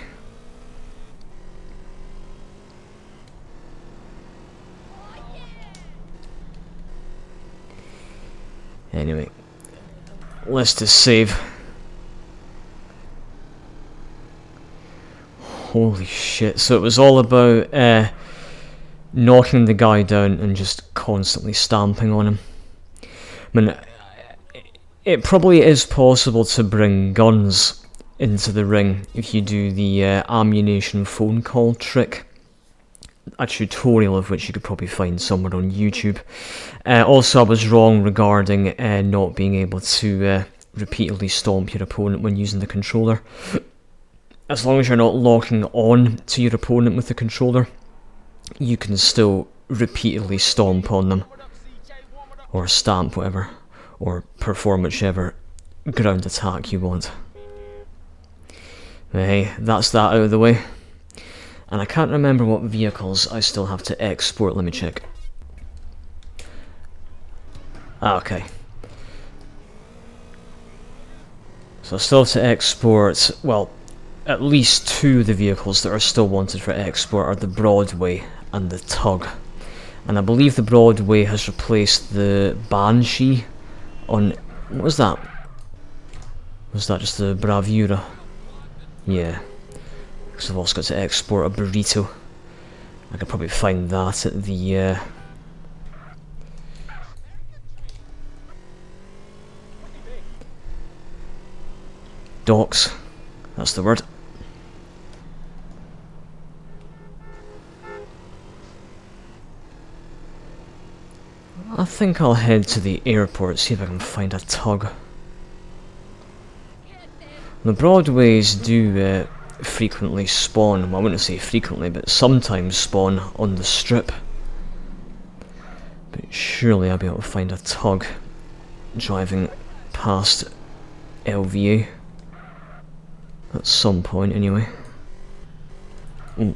S1: Anyway, let's just save. Holy shit, so it was all about knocking the guy down and just constantly stamping on him. I mean, it probably is possible to bring guns into the ring if you do the ammunition phone call trick. A tutorial of which you could probably find somewhere on YouTube. Also, I was wrong regarding not being able to repeatedly stomp your opponent when using the controller. As long as you're not locking on to your opponent with the controller, you can still repeatedly stomp on them, or stamp, whatever, or perform whichever ground attack you want. Hey, that's that out of the way. And I can't remember what vehicles I still have to export. Let me check. Okay. So I still have to export, well, at least 2 of the vehicles that are still wanted for export are the Broadway and the Tug. And I believe the Broadway has replaced the Banshee on... what was that? Was that just the Bravura? Yeah. Because I've also got to export a Burrito. I could probably find that at the... docks. That's the word. I think I'll head to the airport, see if I can find a Tug. The Broadways do frequently spawn, well, I wouldn't say frequently, but sometimes spawn on the strip. But surely I'll be able to find a Tug driving past LVA. At some point, anyway. Ooh.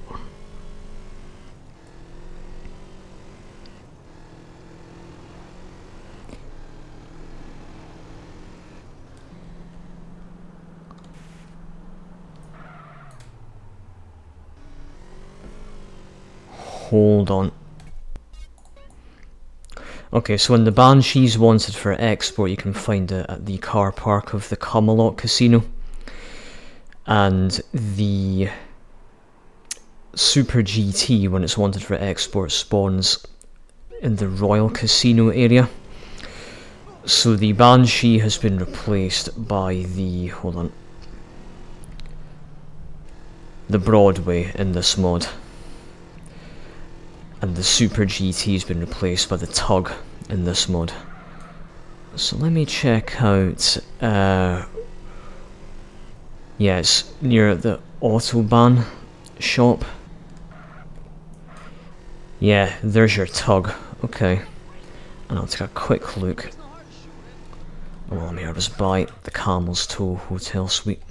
S1: Hold on. Okay, so when the Banshee's wanted for export, you can find it at the car park of the Camelot Casino. And the Super GT, when it's wanted for export, spawns in the Royal Casino area. So the Banshee has been replaced by the... hold on. The Broadway in this mod. And the Super GT has been replaced by the Tug in this mod. So let me check out... yeah, it's near the Autobahn shop. Yeah, there's your Tug. Okay. And I'll take a quick look. Oh, let me just buy the Camel's Toe Hotel Suite.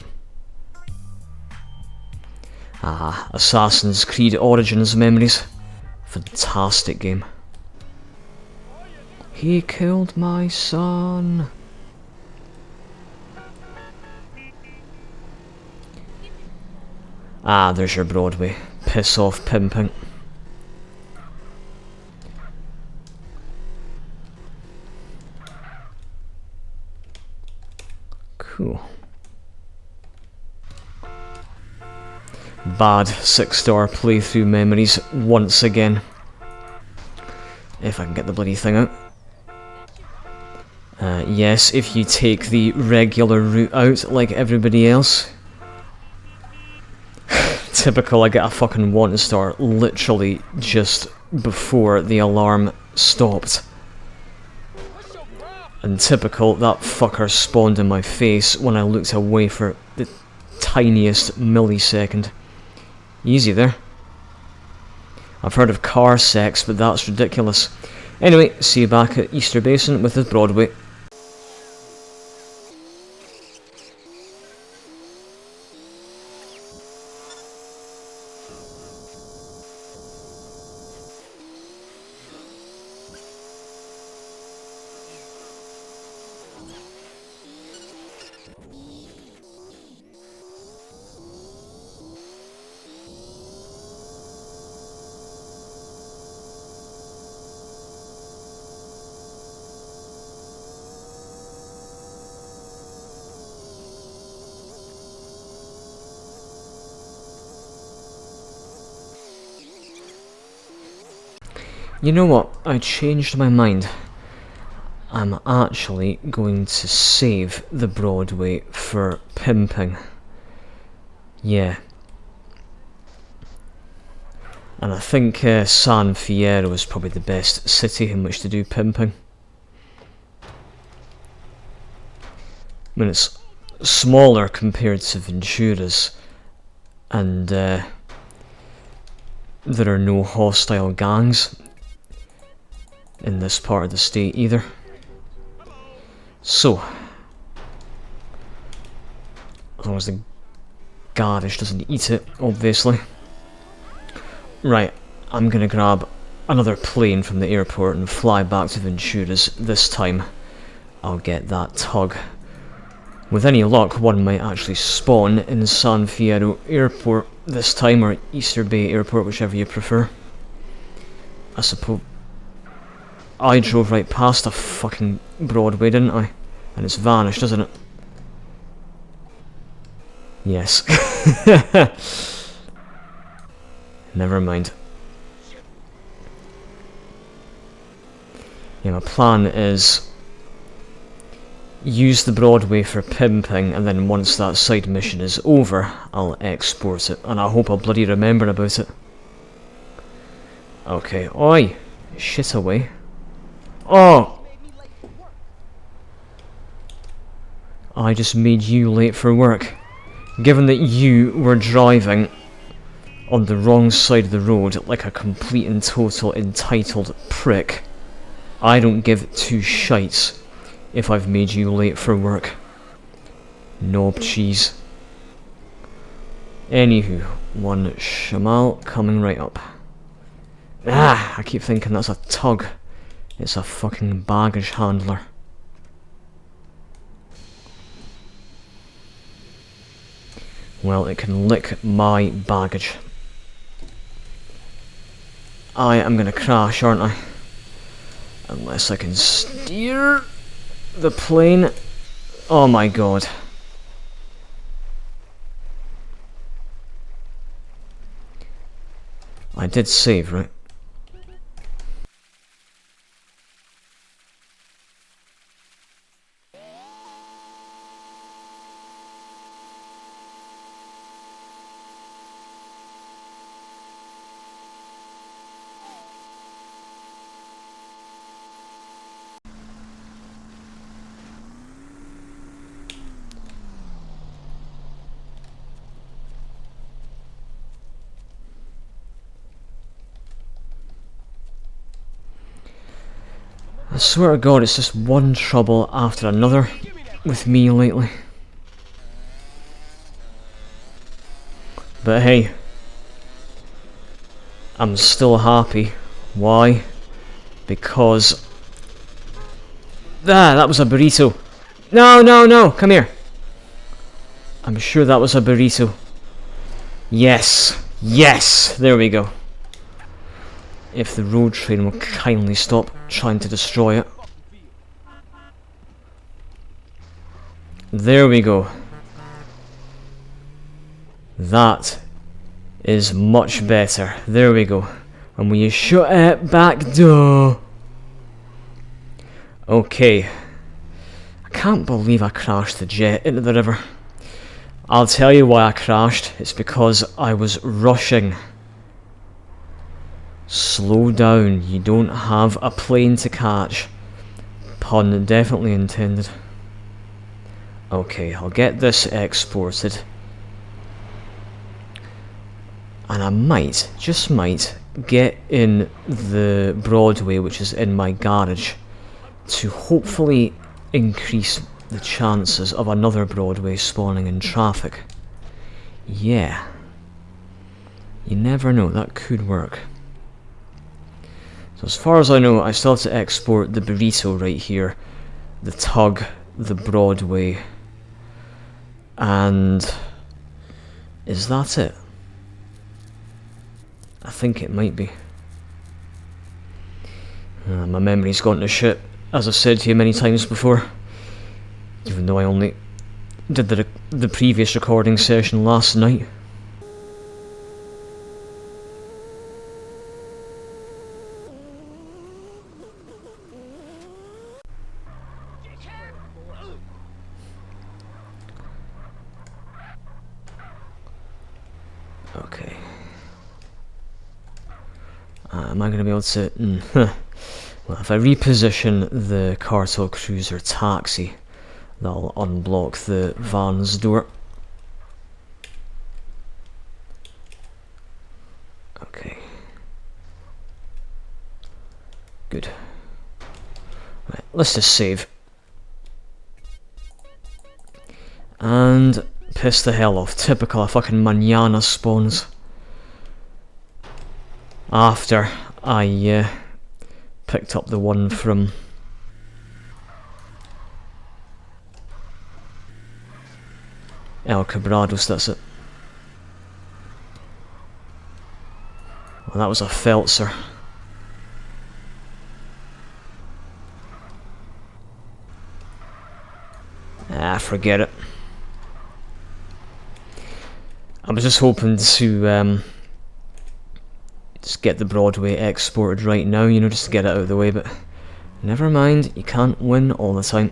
S1: Ah, Assassin's Creed Origins memories. Fantastic game. He killed my son. Ah, there's your Broadway. Piss off, pimping. Cool. Bad 6-star playthrough memories once again. If I can get the bloody thing out. Yes, if you take the regular route out like everybody else. Typical, I get a fucking 1-star literally just before the alarm stopped. And typical, that fucker spawned in my face when I looked away for the tiniest millisecond. Easy there. I've heard of car sex, but that's ridiculous. Anyway, see you back at Easter Basin with the Broadway. You know what? I changed my mind. I'm actually going to save the Broadway for pimping. Yeah. And I think San Fierro is probably the best city in which to do pimping. I mean, it's smaller compared to Ventura's, and there are no hostile gangs in this part of the state either. So, as long as the garage doesn't eat it, obviously. Right, I'm gonna grab another plane from the airport and fly back to Ventura's. This time, I'll get that tug. With any luck, one might actually spawn in San Fierro Airport this time, or Easter Bay Airport, whichever you prefer. I suppose I drove right past a fucking Broadway, didn't I? And it's vanished, isn't it? Yes. Never mind. Yeah, my plan is use the Broadway for pimping, and then once that side mission is over, I'll export it, and I hope I'll bloody remember about it. Okay, oi! Shit away. Oh! I just made you late for work. Given that you were driving on the wrong side of the road like a complete and total entitled prick, I don't give two shites if I've made you late for work. Knob cheese. Anywho, one Shamal coming right up. Ah, I keep thinking that's a tug. It's a fucking baggage handler. Well, it can lick my baggage. I am gonna crash, aren't I? Unless I can steer the plane. Oh my god. I did save, right? I swear to God, it's just one trouble after another with me lately. But hey, I'm still happy. Why? Because... Ah, that was a burrito. No, no, no, come here. I'm sure that was a burrito. Yes, yes, there we go. If the road train will kindly stop trying to destroy it. There we go. That is much better. There we go. And will you shut it back door? Okay. I can't believe I crashed the jet into the river. I'll tell you why I crashed. It's because I was rushing. Slow down, you don't have a plane to catch. Pun definitely intended. Okay, I'll get this exported. And I might, just might, get in the Broadway which is in my garage to hopefully increase the chances of another Broadway spawning in traffic. Yeah. You never know, that could work. So as far as I know, I still have to export the burrito right here, the tug, the Broadway, and is that it? I think it might be. My memory's gone to shit, as I've said to you many times before, even though I only did the previous recording session last night. am I going to be able to... Well, if I reposition the cartel cruiser taxi, that'll unblock the van's door. Okay. Good. Right, let's just save. And piss the hell off. Typical fucking manana spawns. After I picked up the one from El Quebrados, that's it. Well, that was a Feltzer. Ah, forget it. I was just hoping to just get the Broadway exported right now, you know, just to get it out of the way, but never mind, you can't win all the time.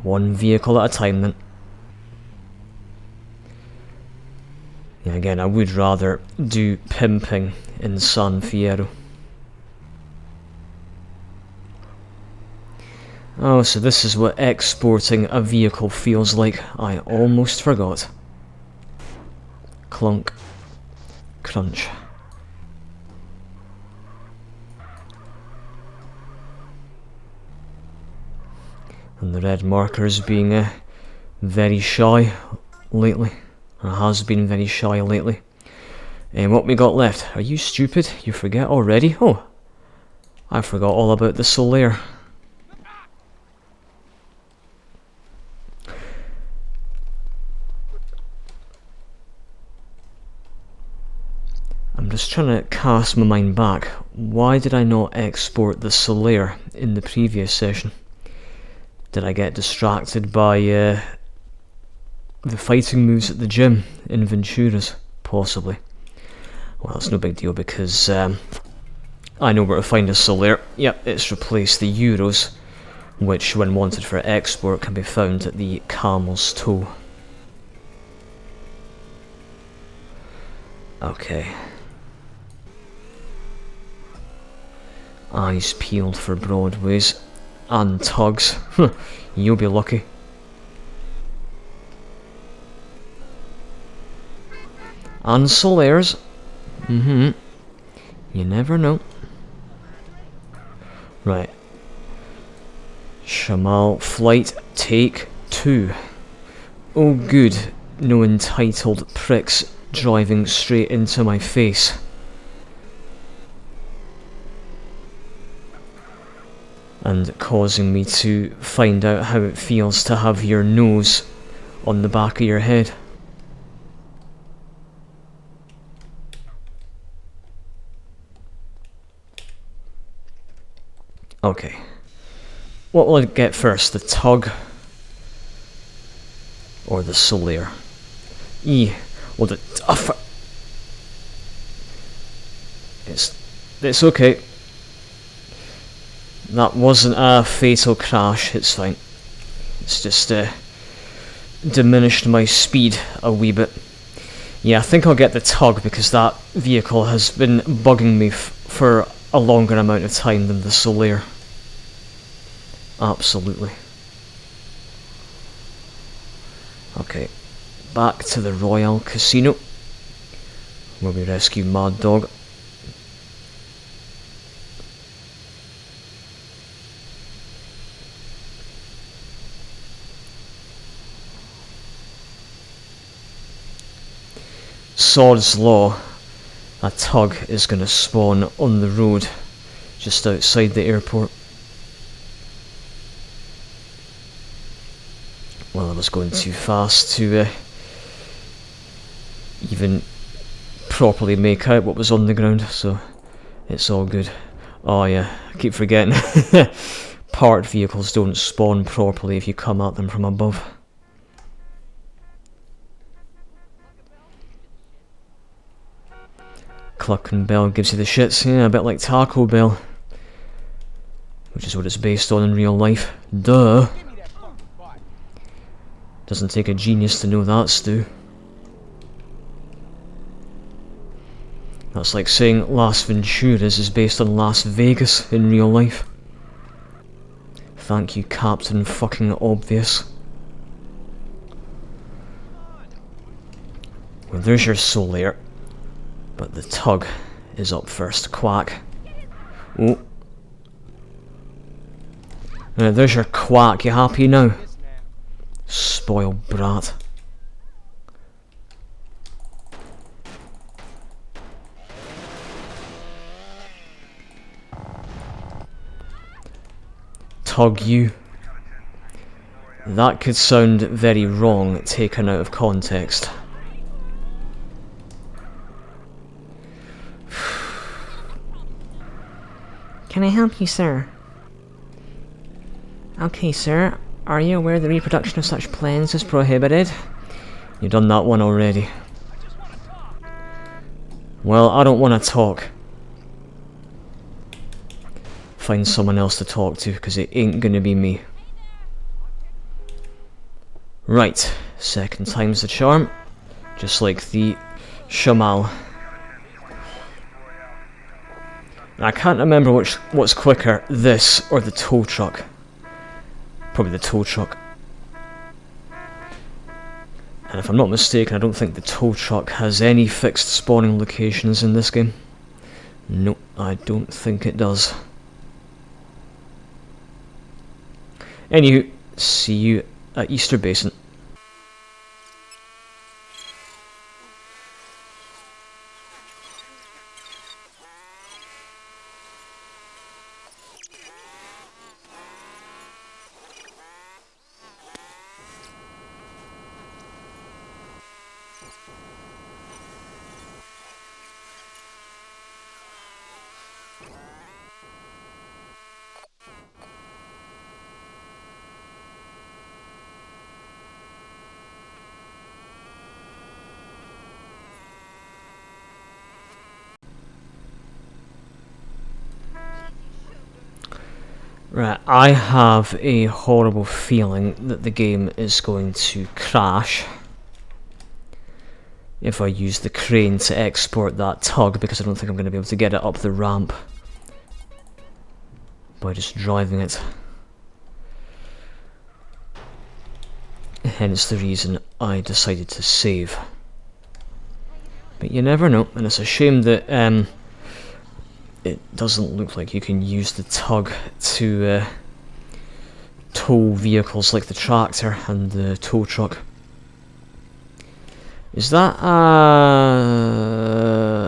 S1: One vehicle at a time then. Yeah, again, I would rather do pimping in San Fierro. Oh, so this is what exporting a vehicle feels like. I almost forgot. Clunk. Crunch. And the red marker is being very shy lately. Or has been very shy lately. And what we got left? Are you stupid? You forget already? Oh, I forgot all about the Solaire. I'm just trying to cast my mind back. Why did I not export the Solaire in the previous session? Did I get distracted by the fighting moves at the gym in Ventura's? Possibly. Well, it's no big deal because I know where to find a Solaire. Yep, it's replaced the Euros, which when wanted for export can be found at the Camel's Toe. Okay. Eyes peeled for Broadways and tugs. You'll be lucky. And Solaires. You never know. Right. Shamal flight take 2. Oh good, no entitled pricks driving straight into my face. And causing me to find out how it feels to have your nose on the back of your head. Okay. What will I get first? The Tug or the Solaire? Well, the It's okay. That wasn't a fatal crash, it's fine. It's just diminished my speed a wee bit. Yeah, I think I'll get the Tug because that vehicle has been bugging me for a longer amount of time than the Solaire. Absolutely. Okay, back to the Royal Casino, where we rescue Mad Dog. Sod's Law, a Tug is going to spawn on the road just outside the airport. Well, I was going too fast to even properly make out what was on the ground, so it's all good. Oh yeah, I keep forgetting. Parked vehicles don't spawn properly if you come at them from above. Cluck and Bell gives you the shits, yeah, a bit like Taco Bell. Which is what it's based on in real life. Duh! Doesn't take a genius to know that, Stu. That's like saying Las Venturas is based on Las Vegas in real life. Thank you, Captain fucking Obvious. Well, there's your soul layer. But the tug is up first. Quack. Oh. There's your quack. You happy now? Spoiled brat. Tug you. That could sound very wrong taken out of context.
S4: Can I help you, sir? Okay, sir. Are you aware the reproduction of such plans is prohibited?
S1: You've done that one already. Well, I don't want to talk. Find someone else to talk to, because it ain't gonna be me. Right, second time's the charm. Just like the Shamal. I can't remember what's quicker, this or the tow truck. Probably the tow truck. And if I'm not mistaken, I don't think the tow truck has any fixed spawning locations in this game. Nope, I don't think it does. Anywho, see you at Easter Basin. Right, I have a horrible feeling that the game is going to crash if I use the crane to export that tug, because I don't think I'm going to be able to get it up the ramp by just driving it. Hence the reason I decided to save. But you never know, and it's a shame that it doesn't look like you can use the tug to tow vehicles like the tractor and the tow truck. Is that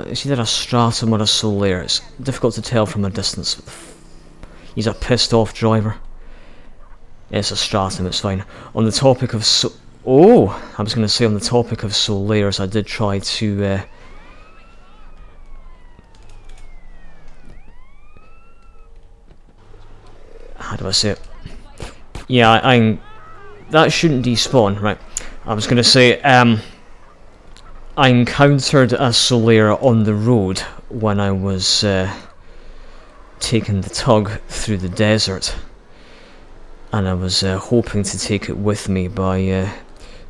S1: is either a stratum or a soul layer? It's difficult to tell from a distance. He's a pissed off driver. It's a stratum, it's fine. On the topic of I was going to say on the topic of soul layers, I did try to how do I say it? Yeah, that shouldn't despawn, right? I was going to say, I encountered a soul layer on the road when I was taking the tug through the desert, and I was hoping to take it with me by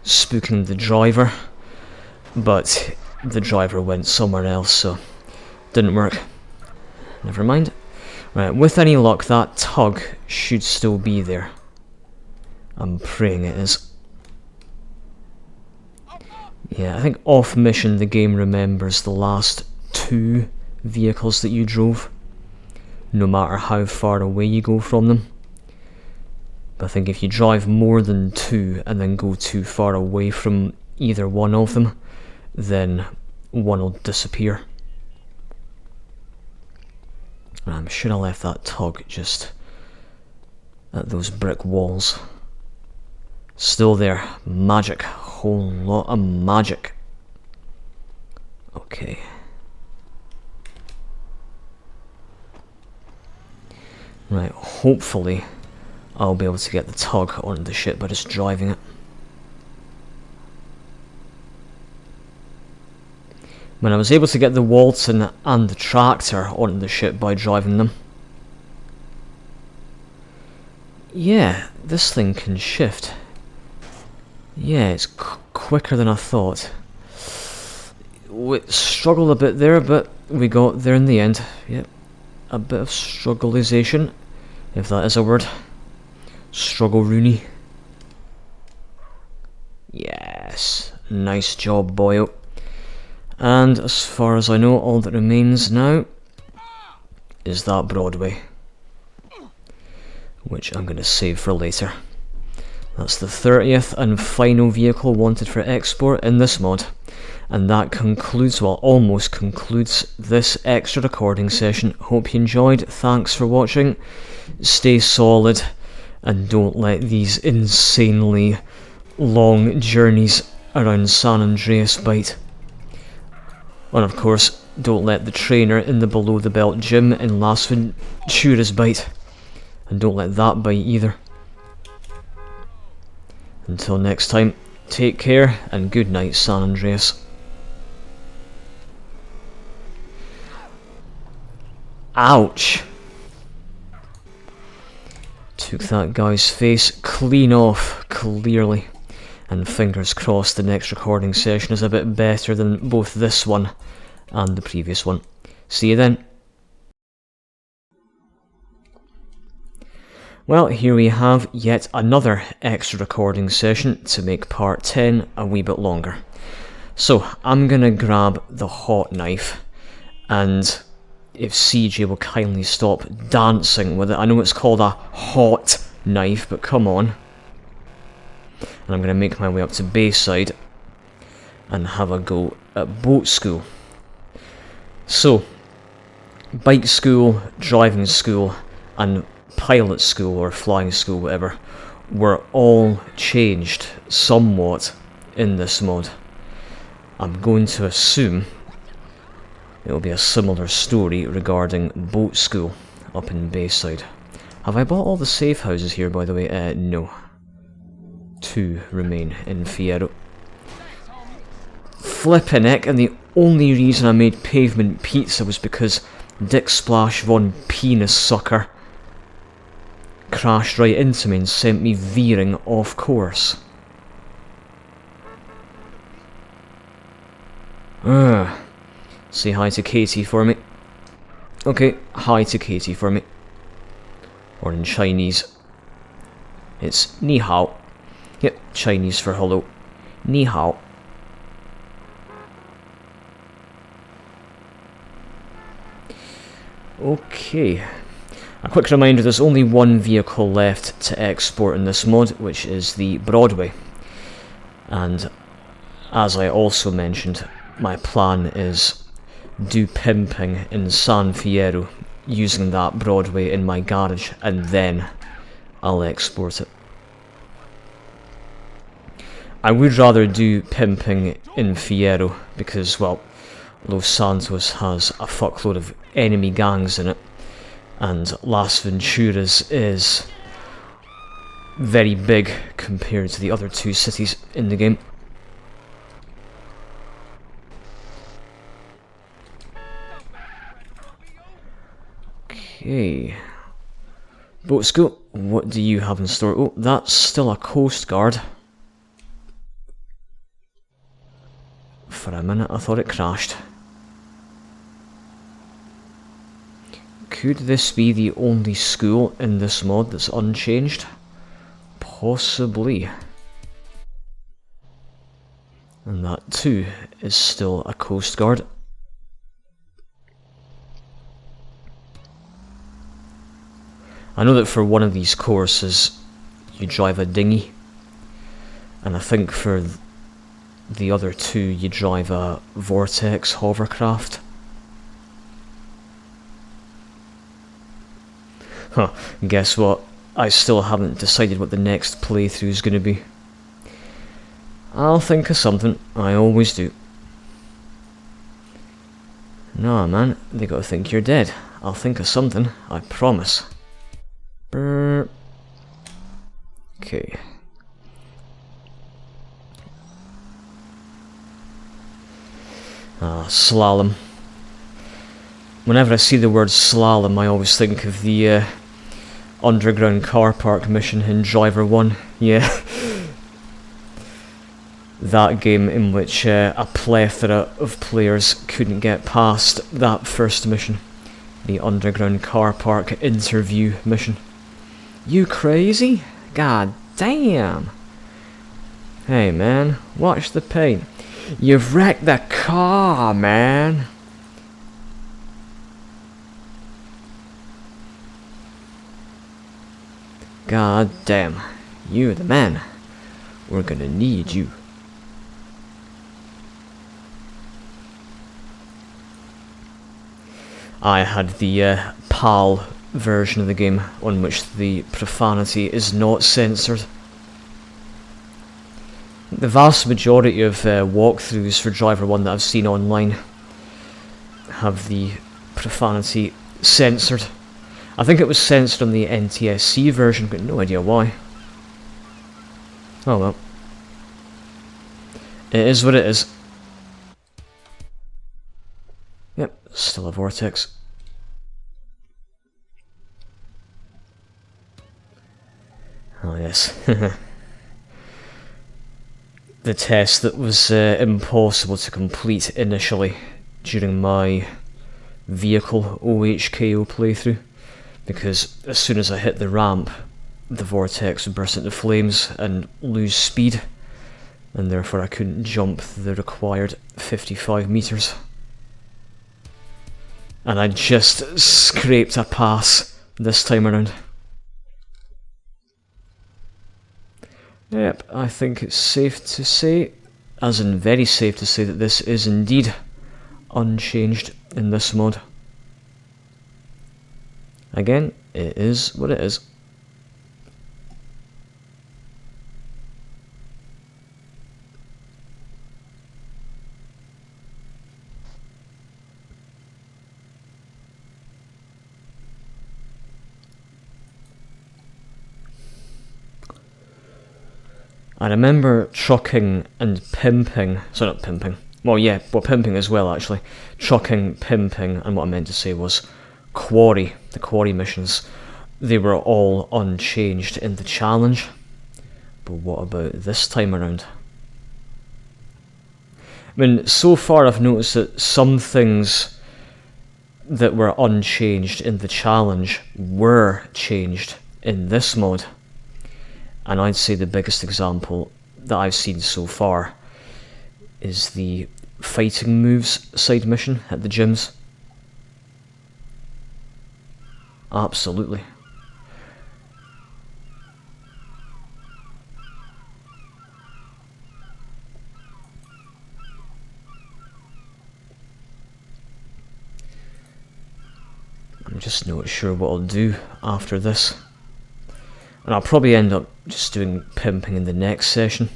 S1: spooking the driver, but the driver went somewhere else, so didn't work. Never mind. Right, with any luck, that tug should still be there. I'm praying it is. Yeah, I think off mission the game remembers the last 2 vehicles that you drove, no matter how far away you go from them. But I think if you drive more than 2 and then go too far away from either one of them, then one will disappear. I'm sure I left that tug just at those brick walls. Still there. Magic. Whole lot of magic. Okay. Right, hopefully I'll be able to get the tug onto the ship by just driving it. When I was able to get the Walton and the tractor onto the ship by driving them. Yeah, this thing can shift. Yeah, it's quicker than I thought. we struggled a bit there, but we got there in the end. Yep, a bit of struggleization, if that is a word. Struggle Rooney. Yes, nice job, boyo. And as far as I know, all that remains now is that Broadway, which I'm going to save for later. That's the 30th and final vehicle wanted for export in this mod. And that concludes, well, almost concludes this extra recording session. Hope you enjoyed. Thanks for watching. Stay solid and don't let these insanely long journeys around San Andreas bite. And of course, don't let the trainer in the below the belt gym in Las Venturas bite. And don't let that bite either. Until next time, take care and good night, San Andreas. Ouch! Took that guy's face clean off, clearly. And fingers crossed the next recording session is a bit better than both this one and the previous one. See you then. Well, here we have yet another extra recording session to make part 10 a wee bit longer. So, I'm gonna grab the hot knife, and if CJ will kindly stop dancing with it. I know it's called a hot knife, but come on. And I'm going to make my way up to Bayside and have a go at boat school. So, bike school, driving school, and pilot school or flying school, whatever, were all changed somewhat in this mod. I'm going to assume it'll be a similar story regarding boat school up in Bayside. Have I bought all the safe houses here, by the way? No. 2 remain in Fierro. Flippin' heck, and the only reason I made pavement pizza was because Dick Splash Von Penis Sucker crashed right into me and sent me veering off course. Say hi to Katie for me. Okay, hi to Katie for me. Or in Chinese, it's Ni Hao. Yep, Chinese for hello. Ni Hao. Okay. A quick reminder, there's only one vehicle left to export in this mod, which is the Broadway. And as I also mentioned, my plan is do pimping in San Fierro using that Broadway in my garage, and then I'll export it. I would rather do pimping in Fierro because, well, Los Santos has a fuckload of enemy gangs in it, and Las Venturas is very big compared to the other 2 cities in the game. Okay. Boat school, what do you have in store? Oh, that's still a Coast Guard. For a minute I thought it crashed. Could this be the only school in this mod that's unchanged? Possibly. And that too is still a Coast Guard. I know that for one of these courses you drive a dinghy, and I think for the other 2 you drive a Vortex hovercraft. Huh, guess what? I still haven't decided what the next playthrough is going to be. I'll think of something, I always do. Nah man, they gotta think you're dead. I'll think of something, I promise. Brr. Okay. Slalom. Whenever I see the word slalom, I always think of the underground car park mission in Driver 1. Yeah. that game in which a plethora of players couldn't get past that first mission, the underground car park interview mission. You crazy? God damn. Hey man, watch the paint. You've wrecked the car, man. God damn. You're the man. We're gonna need you. I had the PAL version of the game on which the profanity is not censored. The vast majority of walkthroughs for Driver 1 that I've seen online have the profanity censored. I think it was censored on the NTSC version, but no idea why. Oh well. It is what it is. Yep, still a vortex. Oh yes. The test that was impossible to complete initially during my vehicle OHKO playthrough, because as soon as I hit the ramp, the vortex would burst into flames and lose speed, and therefore I couldn't jump the required 55 meters. And I just scraped a pass this time around. Yep, I think it's safe to say, as in very safe to say, that this is indeed unchanged in this mod. Again, it is what it is. I remember trucking and pimping, sorry not pimping, well yeah, well pimping as well actually, trucking, pimping, and what I meant to say was quarry, the quarry missions, they were all unchanged in the challenge, but what about this time around? I mean, so far I've noticed that some things that were unchanged in the challenge were changed in this mod. And I'd say the biggest example that I've seen so far is the fighting moves side mission at the gyms. Absolutely. I'm just not sure what I'll do after this. And I'll probably end up just doing pimping in the next session.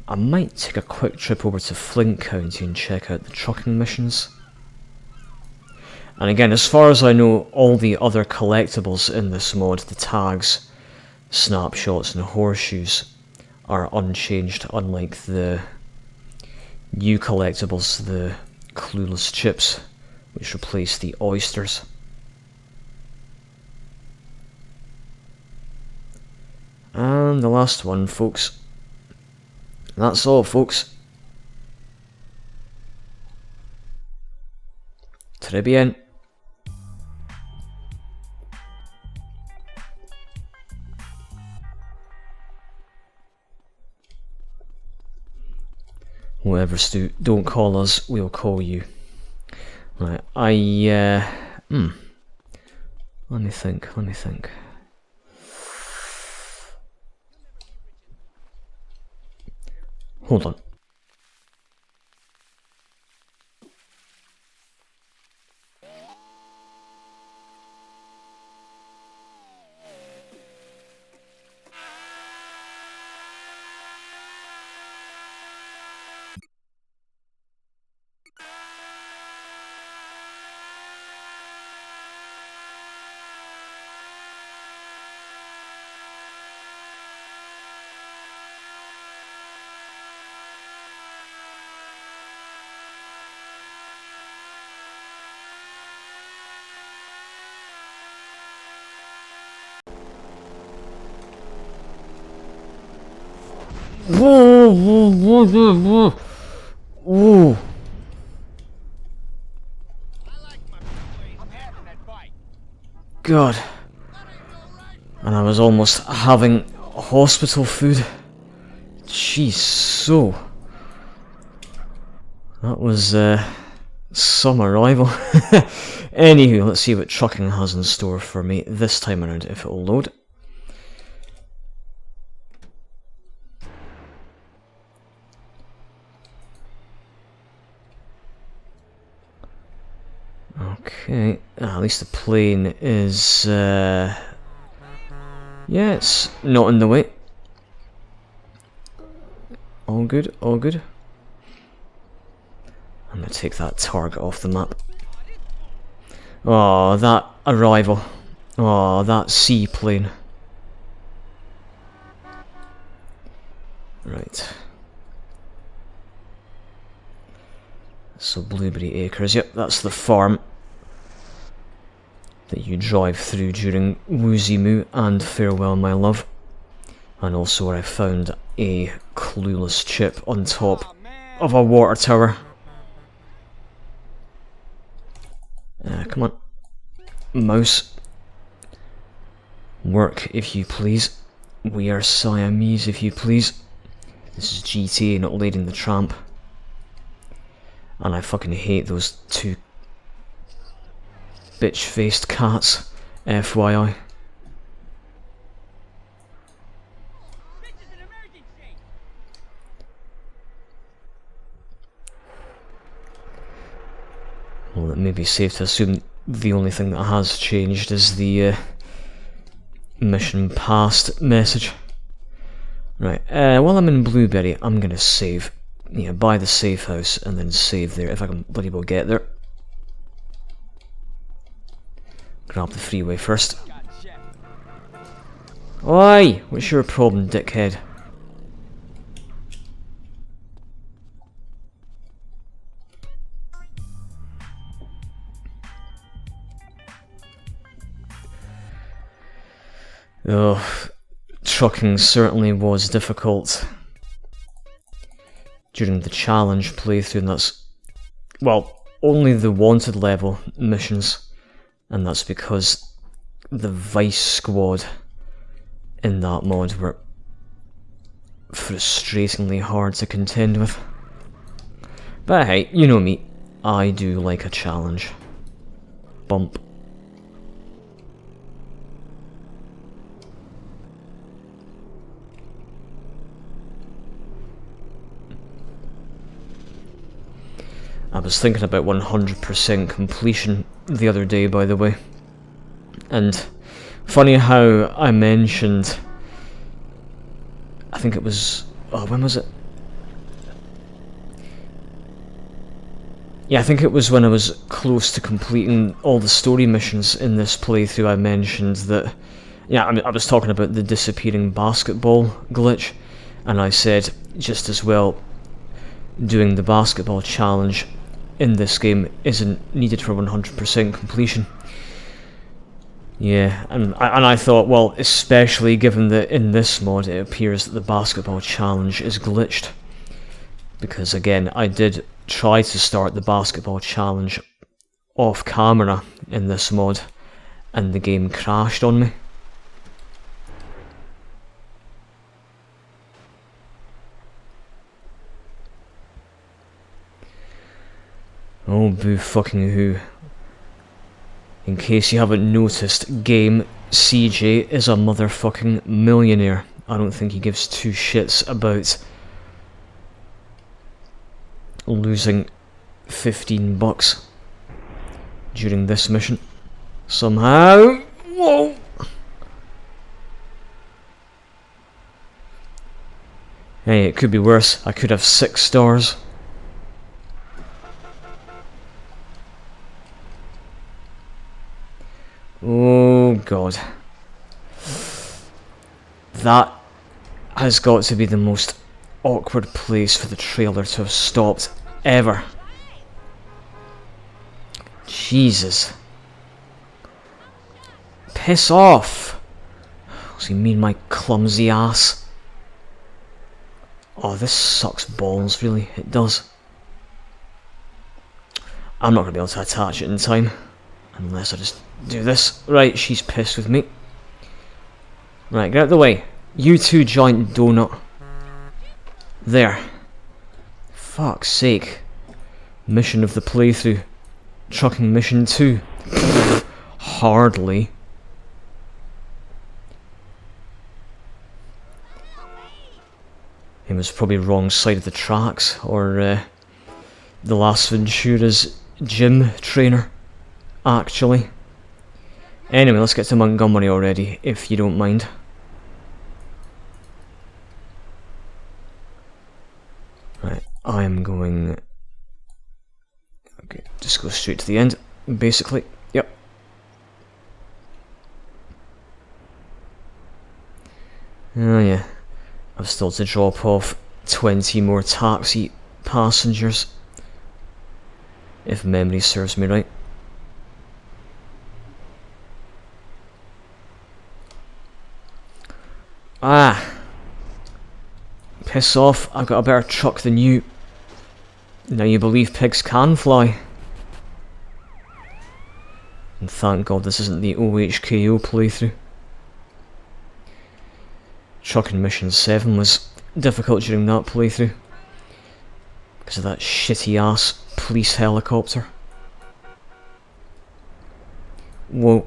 S1: I might take a quick trip over to Flint County and check out the trucking missions. And again, as far as I know, all the other collectibles in this mod, the tags, snapshots and horseshoes, are unchanged, unlike the new collectibles, the clueless chips, which replace the oysters. And the last one, folks. That's all, folks. Très bien. Whatever, Stu, don't call us, we'll call you. Right, let me think. Hold on. Whoa, whoa, whoa, whoa, whoa. Whoa.
S2: I'm having that bite.
S1: God. And I was almost having hospital food. Jeez, so. That was, some arrival. Anywho, let's see what trucking has in store for me this time around, if it'll load. Okay, at least the plane is, yeah, it's not in the way. All good, all good. I'm gonna take that target off the map. Oh, that arrival. Oh, that seaplane. Right. So Blueberry Acres, yep, that's the farm that you drive through during Woozy Moo and Farewell My Love. And also where I found a clueless chip on top of a water tower. Come on. Mouse. Work, if you please. We are Siamese, if you please. This is GTA, not Lady and the Tramp. And I fucking hate those two bitch-faced cats, FYI. Well, it may be safe to assume the only thing that has changed is the mission passed message. Right, while I'm in Blueberry, I'm gonna save. Yeah, buy the safe house and then save there if I can bloody well get there. Grab the freeway first. Oi! What's your problem, dickhead? Oh, trucking certainly was difficult during the challenge playthrough, and that's, well, only the wanted level missions, and that's because the Vice Squad in that mod were frustratingly hard to contend with. But hey, you know me, I do like a challenge. Bump. I was thinking about 100% completion the other day, by the way. And funny how I mentioned, I think it was, oh, when was it? Yeah, I think it was when I was close to completing all the story missions in this playthrough. I mentioned that, yeah, I was talking about the disappearing basketball glitch, and I said just as well doing the basketball challenge in this game isn't needed for 100% completion. Yeah, and I thought, well, especially given that in this mod it appears that the basketball challenge is glitched. Because again, I did try to start the basketball challenge off camera in this mod, and the game crashed on me. Oh, boo fucking who. In case you haven't noticed, game CJ is a motherfucking millionaire. I don't think he gives two shits about losing $15 during this mission. Somehow. Whoa! Hey, it could be worse. I could have 6 stars. Oh god. That has got to be the most awkward place for the trailer to have stopped ever. Jesus. Piss off. What's he mean, my clumsy ass? Oh, this sucks balls, really. It does. I'm not going to be able to attach it in time. Unless I just do this. Right, she's pissed with me. Right, get out of the way. You two giant donut. There. Fuck's sake. Mission of the playthrough. Trucking mission 2. Hardly. He was probably wrong side of the tracks, or the last Ventura's gym trainer, actually. Anyway, let's get to Montgomery already, if you don't mind. Right, I am going... Okay, just go straight to the end, basically. Yep. Oh yeah. I've still to drop off 20 more taxi passengers, if memory serves me right. Ah! Piss off, I've got a better truck than you. Now you believe pigs can fly. And thank God this isn't the OHKO playthrough. Trucking Mission 7 was difficult during that playthrough because of that shitty ass police helicopter. Whoa.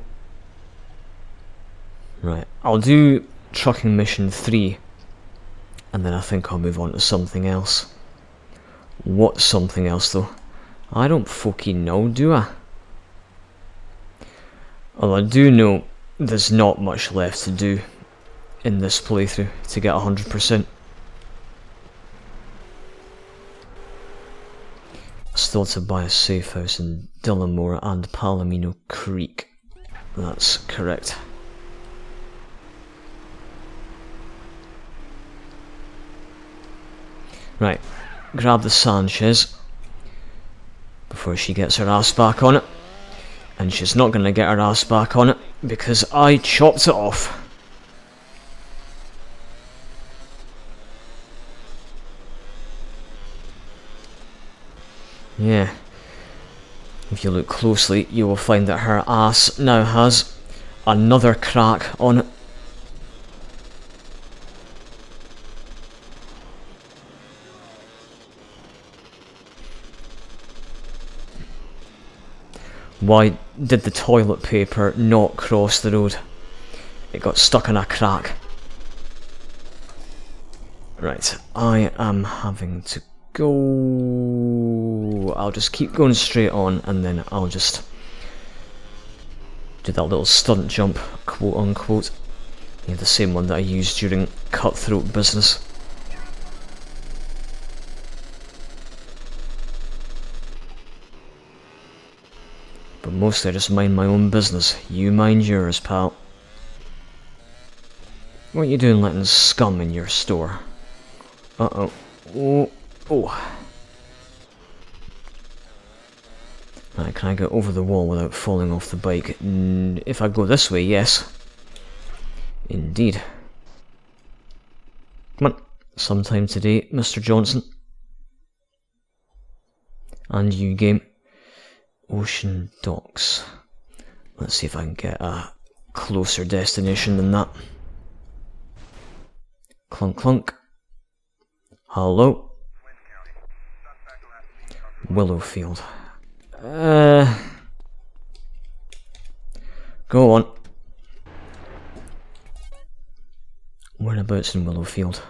S1: Right, I'll do Trucking Mission 3 and then I think I'll move on to something else. What's something else though? I don't fucking know, do I? Well, I do know there's not much left to do in this playthrough to get 100%. Still to buy a safe house in Dillamore and Palomino Creek. That's correct. Right, grab the Sanchez before she gets her ass back on it. And she's not going to get her ass back on it because I chopped it off. Yeah, if you look closely you will find that her ass now has another crack on it. Why did the toilet paper not cross the road? It got stuck in a crack. Right, I am having to go. I'll just keep going straight on and then I'll just do that little stunt jump, quote unquote. Yeah, the same one that I used during Cutthroat Business. But mostly I just mind my own business. You mind yours, pal. What are you doing letting scum in your store? Uh-oh. Oh. Oh. Right, can I get over the wall without falling off the bike? If I go this way, yes. Indeed. Come on. Sometime today, Mr. Johnson. And you, game. Ocean Docks. Let's see if I can get a closer destination than that. Clunk clunk. Hello? Willowfield. Go on. Whereabouts in Willowfield?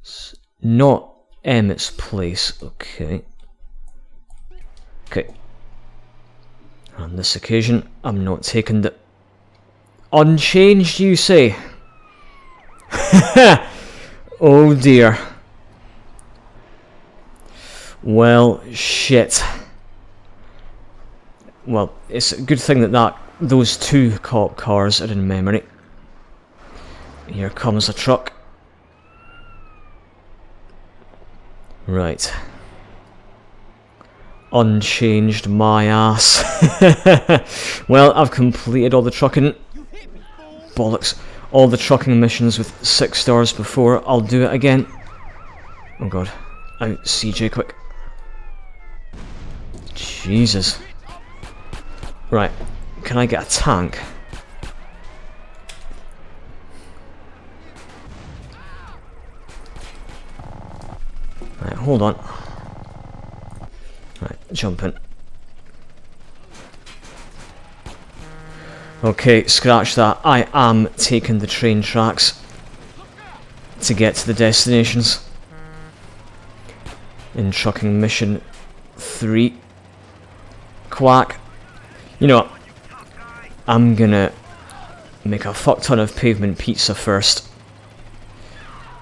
S1: It's not Emmett's Place. Okay. Okay. On this occasion, I'm not taking the... Unchanged, you say? Oh dear. Well, shit. Well, it's a good thing that those two cop cars are in memory. Here comes a truck. Right. Unchanged my ass. Well, I've completed all the trucking... Bollocks. All the trucking missions with 6 stars before. I'll do it again. Oh god. Out, CJ, quick. Jesus. Right, can I get a tank? Right, hold on. Right, jump in. Okay, scratch that. I am taking the train tracks to get to the destinations in trucking mission 3. Quack. You know what? I'm gonna make a fuck ton of pavement pizza first.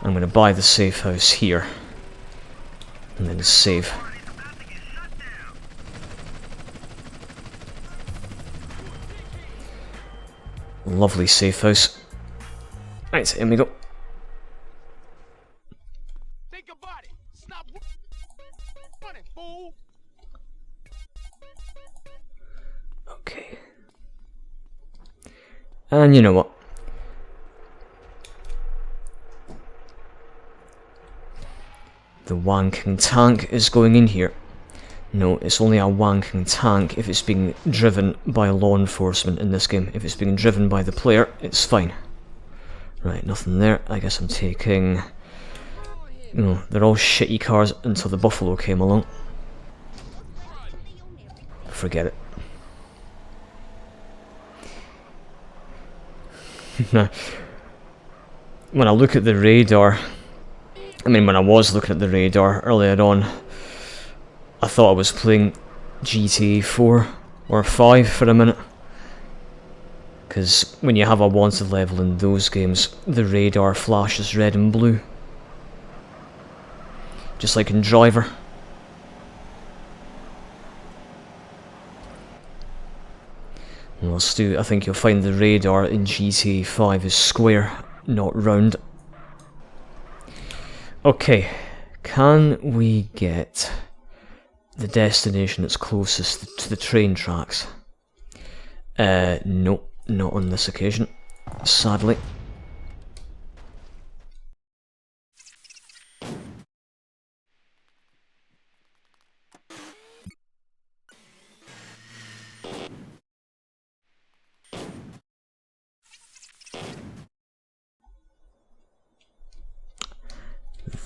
S1: I'm gonna buy the safe house here. And then save. Lovely safe house. Right, here we go.
S2: Think about it. Stop running, fool.
S1: Okay. And you know what? The wanking tank is going in here. No, it's only a wanking tank if it's being driven by law enforcement in this game. If it's being driven by the player, it's fine. Right, nothing there. I guess I'm taking... You know, they're all shitty cars until the Buffalo came along. Forget it. When I look at the radar... when I was looking at the radar earlier on, I thought I was playing GTA 4 or 5 for a minute. Because when you have a wanted level in those games, the radar flashes red and blue. Just like in Driver. Well, Stu, I think you'll find the radar in GTA 5 is square, not round. Okay, can we get the destination that's closest to the train tracks? No, not on this occasion, sadly.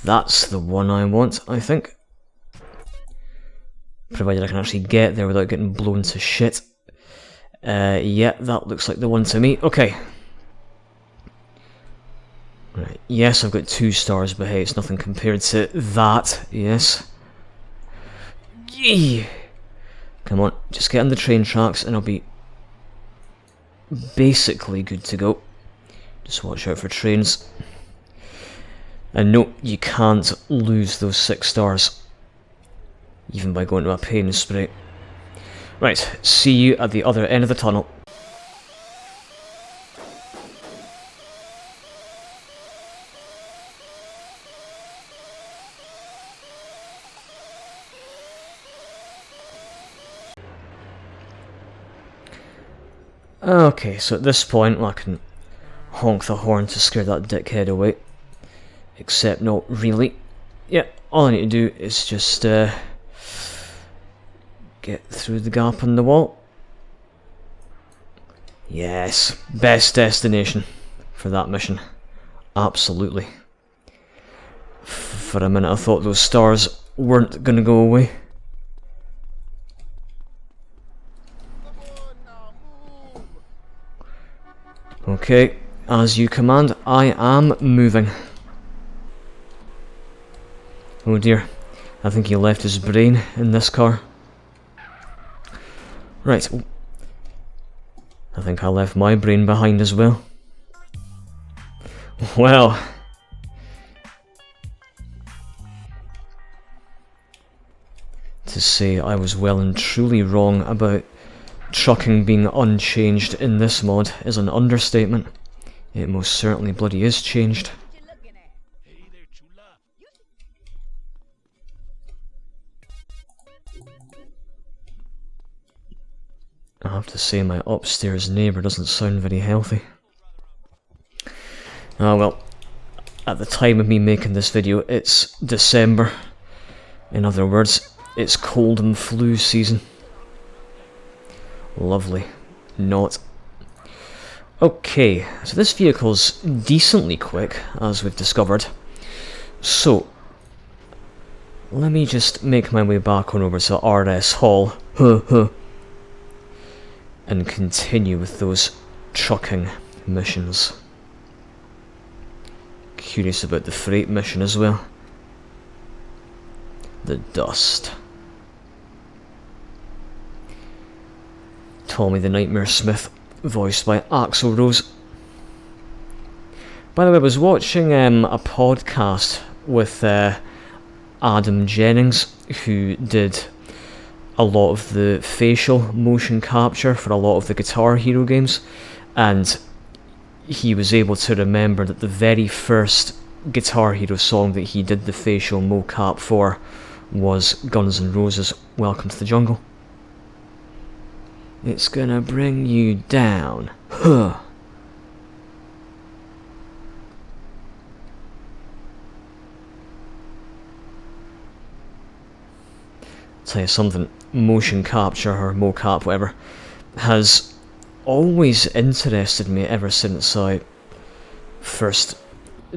S1: That's the one I want, I think. Provided I can actually get there without getting blown to shit. Yeah, that looks like the one to me. Okay. Right, yes, I've got 2 stars, but hey, it's nothing compared to that, yes. Yee! Come on, just get on the train tracks and I'll be basically good to go. Just watch out for trains. And no, you can't lose those 6 stars. Even by going to a pain spray. Right, see you at the other end of the tunnel. Okay, so at this point I can honk the horn to scare that dickhead away. Except not really. Yeah, all I need to do is just get through the gap in the wall. Yes, best destination for that mission. Absolutely. For a minute I thought those stars weren't gonna go away. Okay, as you command, I am moving. Oh dear, I think he left his brain in this car. Right, I think I left my brain behind as well. Well, to say I was well and truly wrong about trucking being unchanged in this mod is an understatement. It most certainly bloody is changed. I have to say my upstairs neighbour doesn't sound very healthy. Oh well, at the time of me making this video, it's December. In other words, it's cold and flu season. Lovely. Not. Okay, so this vehicle's decently quick, as we've discovered. So, let me just make my way back on over to RS Hall. And continue with those trucking missions. Curious about the freight mission as well. The dust. Tommy the Nightmare Smith, voiced by Axl Rose. By the way, I was watching a podcast with Adam Jennings, who did a lot of the facial motion capture for a lot of the Guitar Hero games, and he was able to remember that the very first Guitar Hero song that he did the facial mocap for was Guns N' Roses' Welcome to the Jungle. It's gonna bring you down. Huh. Tell you something, motion capture or mocap, whatever, has always interested me ever since I first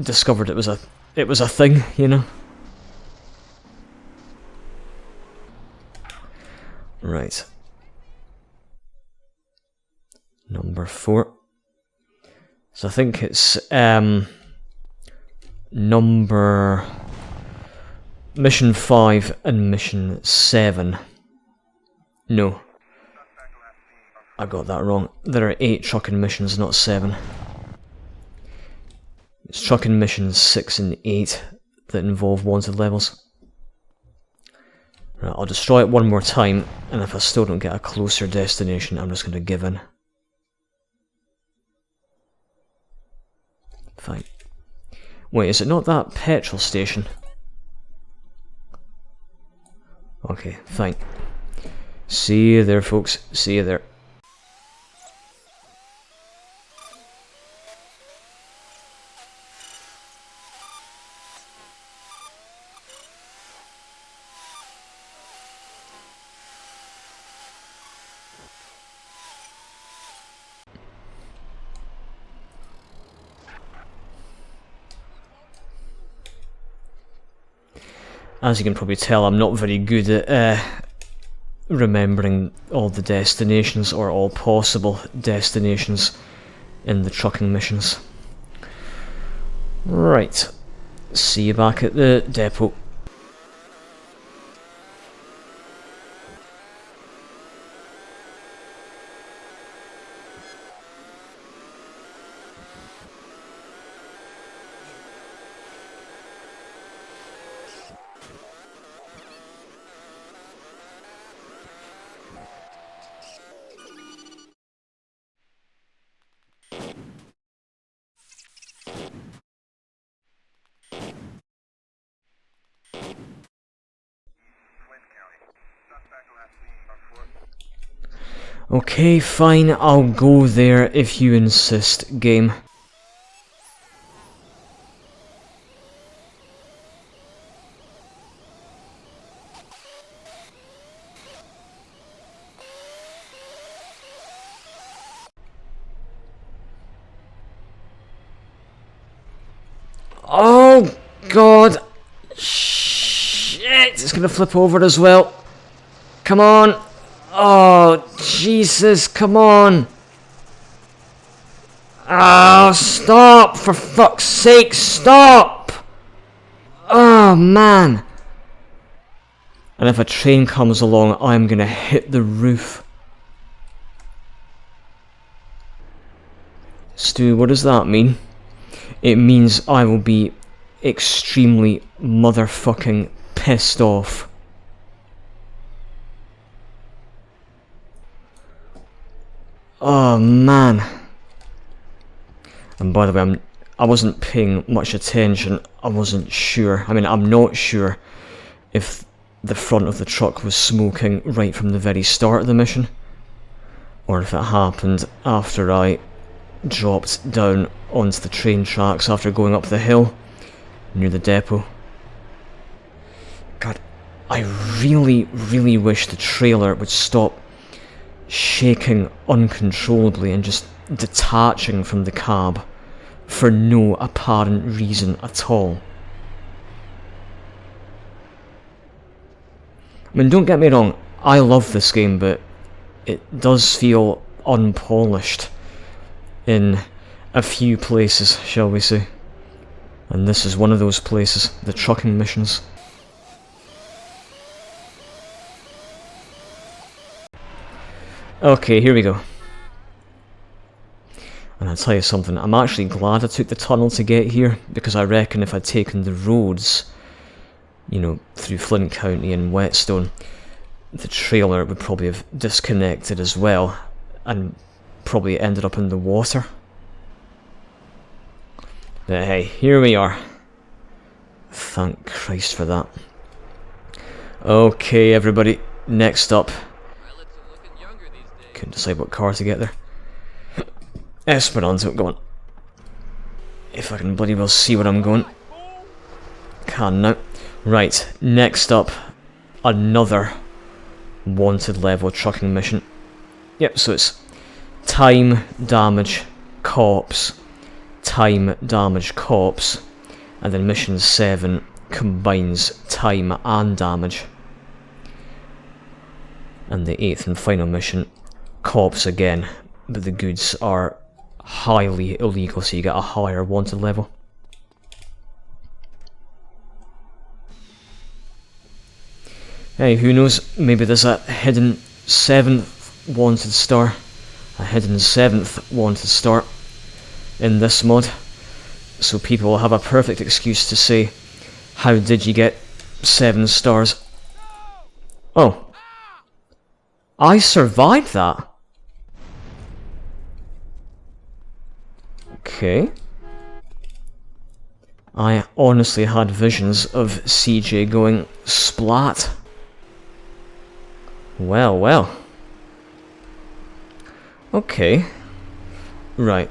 S1: discovered it was a thing, you know. Right. Number 4. So I think it's Mission 5 and Mission 7. No. I got that wrong. There are 8 trucking missions, not 7. It's trucking missions 6 and 8 that involve wanted levels. Right, I'll destroy it one more time, and if I still don't get a closer destination, I'm just going to give in. Fine. Wait, is it not that petrol station? Okay, fine. See you there, folks. See you there. As you can probably tell, I'm not very good at remembering all the destinations, or all possible destinations, in the trucking missions. Right. See you back at the depot. Okay, fine, I'll go there if you insist, game. Oh, God! Shit, it's gonna flip over as well. Come on! Oh, Jesus, come on! Oh, stop! For fuck's sake, stop! Oh, man! And if a train comes along, I'm gonna hit the roof. Stu, what does that mean? It means I will be extremely motherfucking pissed off. Oh man. And by the way, I wasn't paying much attention. I wasn't sure. I mean, I'm not sure if the front of the truck was smoking right from the very start of the mission, or if it happened after I dropped down onto the train tracks after going up the hill. near the depot. God, I really wish the trailer would stop shaking uncontrollably and just detaching from the cab for no apparent reason at all. I mean, don't get me wrong, I love this game, but it does feel unpolished in a few places, shall we say. And this is one of those places, the trucking missions. Okay, here we go. And I'll tell you something, I'm actually glad I took the tunnel to get here, because I reckon if I'd taken the roads, you know, through Flint County and Whetstone, the trailer would probably have disconnected as well, and probably ended up in the water. But hey, here we are. Thank Christ for that. Okay, everybody, next up. Couldn't decide what car to get there. Esperanza, go on. If I can bloody well see where I'm going. Can now. Right, next up, another wanted level trucking mission. Yep, so it's time, damage, cops, time, damage, cops, and then mission 7 combines time and damage. And the 8th and final mission, cops again, but the goods are highly illegal, so you get a higher wanted level. Hey, who knows, maybe there's a hidden 7th wanted star, a hidden 7th wanted star in this mod, so people will have a perfect excuse to say, how did you get 7 stars? Oh, I survived that. Okay. I honestly had visions of CJ going splat. Well, well. Okay. Right.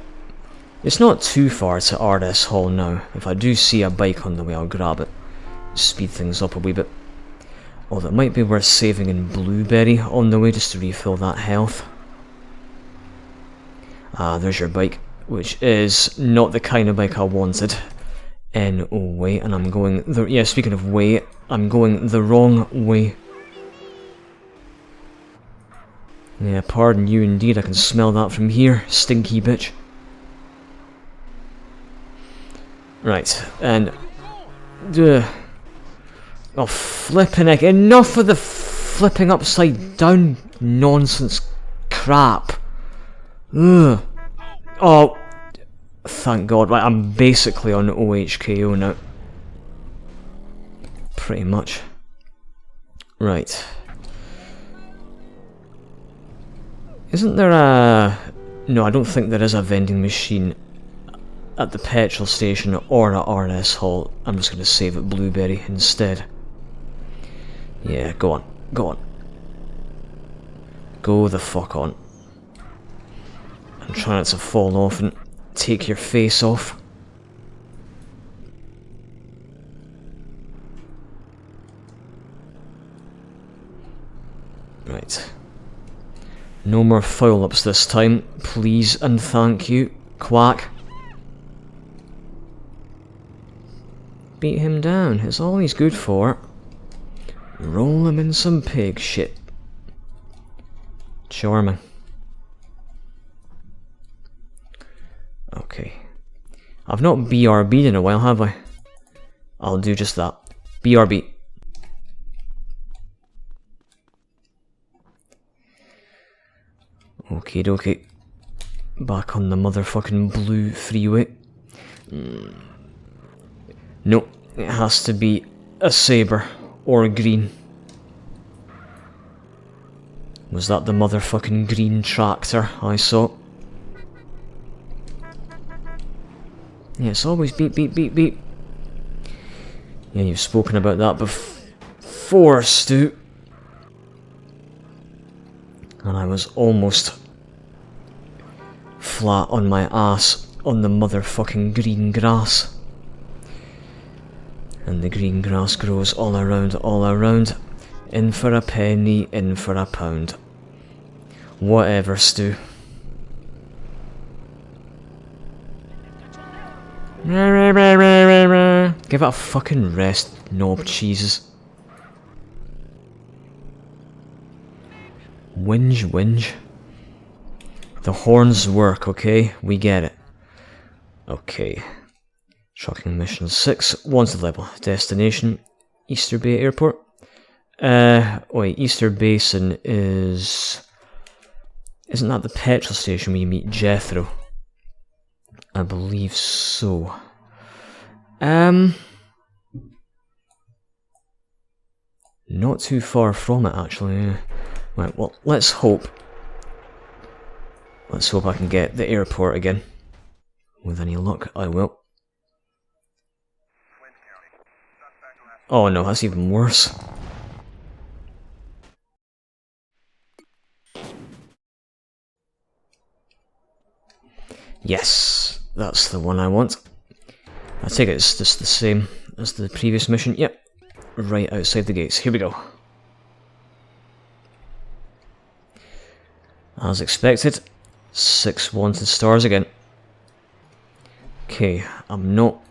S1: It's not too far to RS Hall now. If I do see a bike on the way, I'll grab it. Speed things up a wee bit. Although it might be worth saving in Blueberry on the way just to refill that health. Ah, there's your bike. Which is not the kind of bike I wanted. Oh wait, and I'm going the... Yeah, speaking of way, I'm going the wrong way. Yeah, pardon you indeed, I can smell that from here, stinky bitch. Right, and... oh, flipping heck, enough of the flipping upside down nonsense crap. Ugh. Oh, thank God, right, I'm basically on OHKO now. Pretty much. Right. Isn't there a... No, I don't think there is a vending machine at the petrol station or at RS Hall. I'm just going to save at Blueberry instead. Yeah, go on. Go on. Go the fuck on. I'm trying not to fall off and take your face off. Right. No more foul-ups this time, please and thank you. Quack. Beat him down, it's all he's good for. Roll him in some pig shit. Charming. Okay. I've not BRB'd in a while, have I? I'll do just that. BRB. Okie dokie. Back on the motherfucking blue freeway. No, it has to be a sabre or green. Was that the motherfucking green tractor I saw? Yeah, it's always beep beep beep beep. Yeah, you've spoken about that before, Stu. And I was almost flat on my ass on the motherfucking green grass. And the green grass grows all around, all around. In for a penny, in for a pound. Whatever, Stu. Give it a fucking rest, knob cheeses. Whinge, whinge. The horns work, okay? We get it. Okay. Shocking mission 6, wanted level. Destination, Easter Bay Airport. Wait, Easter Basin is... Isn't that the petrol station where you meet Jethro? I believe so. Not too far from it, actually. Right, well, let's hope. Let's hope I can get the airport again. With any luck, I will. Oh no, that's even worse. Yes, that's the one I want. I take it it's just the same as the previous mission. Yep, right outside the gates. Here we go. As expected, 6 wanted stars again. Okay, I'm not...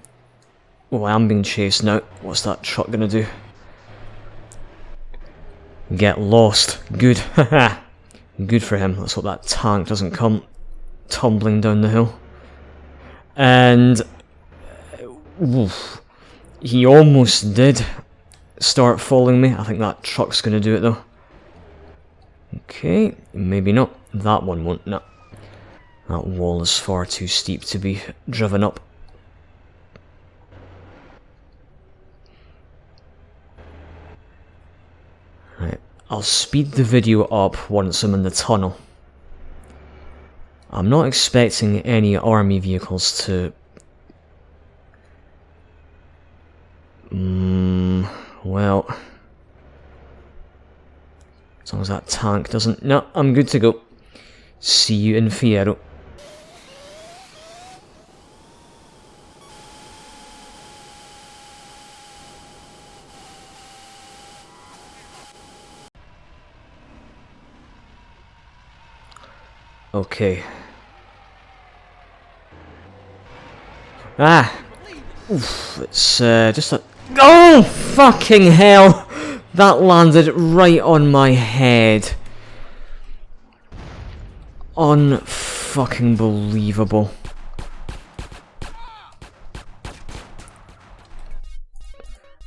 S1: Oh, I am being chased now. What's that truck gonna do? Get lost. Good. Haha. Good for him. Let's hope that tank doesn't come tumbling down the hill. And... oof, he almost did start following me. I think that truck's gonna do it though. Okay, maybe not. That one won't. No. That wall is far too steep to be driven up. Right, I'll speed the video up once I'm in the tunnel. I'm not expecting any army vehicles to... well... as long as that tank doesn't... No, I'm good to go. See you in Fierro. Okay. Ah! Oof, it's just a... Oh! Fucking hell! That landed right on my head. Unfucking believable.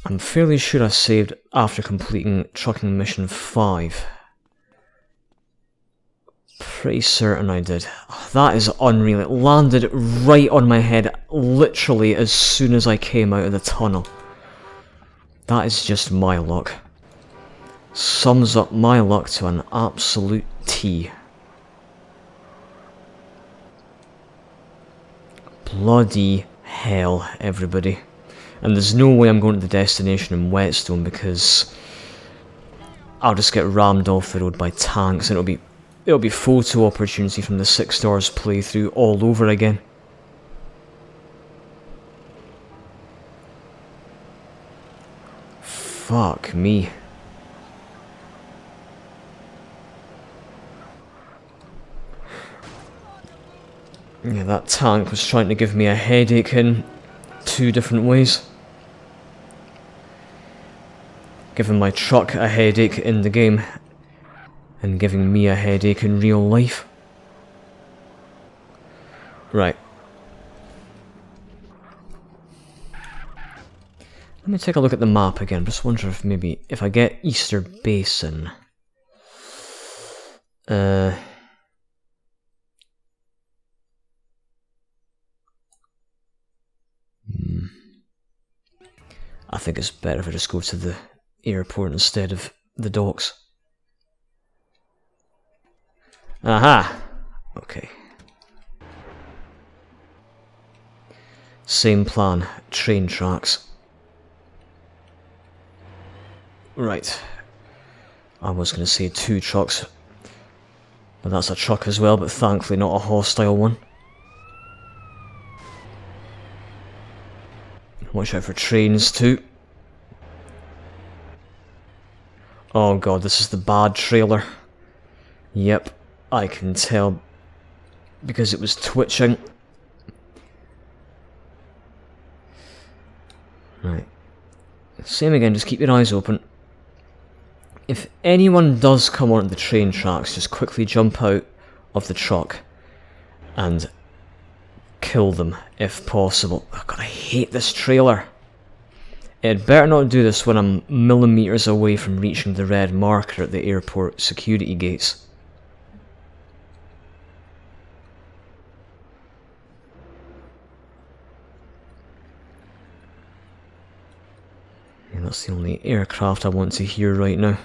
S1: I'm fairly sure I saved after completing trucking mission 5. Pretty certain I did. That is unreal. It landed right on my head literally as soon as I came out of the tunnel. That is just my luck. Sums up my luck to an absolute T. Bloody hell, everybody. And there's no way I'm going to the destination in Whetstone because I'll just get rammed off the road by tanks and it'll be photo opportunity from the 6 stars playthrough all over again. Fuck me. Yeah, that tank was trying to give me a headache in 2 different ways. Giving my truck a headache in the game, and giving me a headache in real life. Right. Let me take a look at the map again. Just wonder if maybe if I get Easter Basin. I think it's better if I just go to the airport instead of the docks. Aha! Okay. Same plan, train tracks. Right. I was going to say 2 trucks, but that's a truck as well, but thankfully not a hostile one. Watch out for trains too. Oh god, this is the bad trailer. Yep, I can tell because it was twitching. Right. Same again, just keep your eyes open. If anyone does come onto the train tracks, just quickly jump out of the truck and kill them if possible. Oh god, I hate this trailer. It better not do this when I'm millimeters away from reaching the red marker at the airport security gates. Yeah, that's the only aircraft I want to hear right now.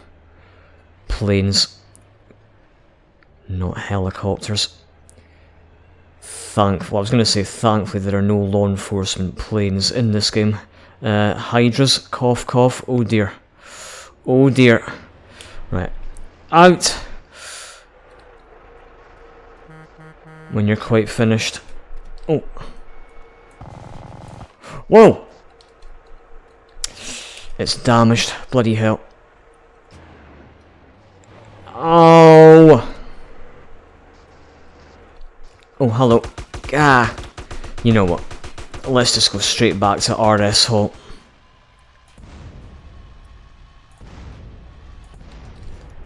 S1: Planes. Not helicopters. Well, I was going to say thankfully there are no law enforcement planes in this game. Hydras, cough cough, oh dear. Oh dear. Right. Out! When you're quite finished. Oh. Whoa! It's damaged. Bloody hell. Oh! Oh, hello. Ah! You know what? Let's just go straight back to RS Hall.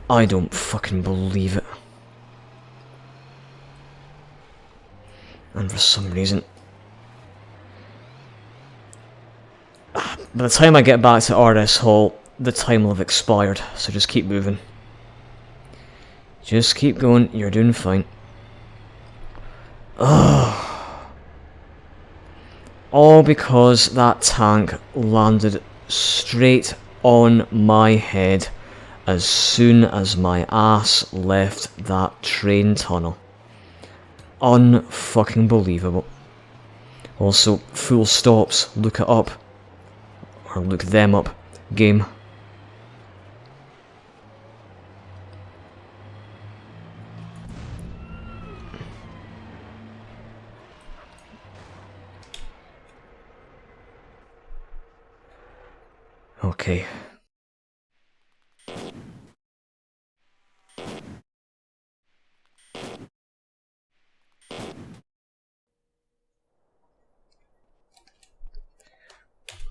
S1: I don't fucking believe it. And for some reason... by the time I get back to RS Hall, the time will have expired, so just keep moving. Just keep going, you're doing fine. Ugh. All because that tank landed straight on my head as soon as my ass left that train tunnel. Unfucking believable. Also, full stops, look it up. Or look them up. Game. Okay.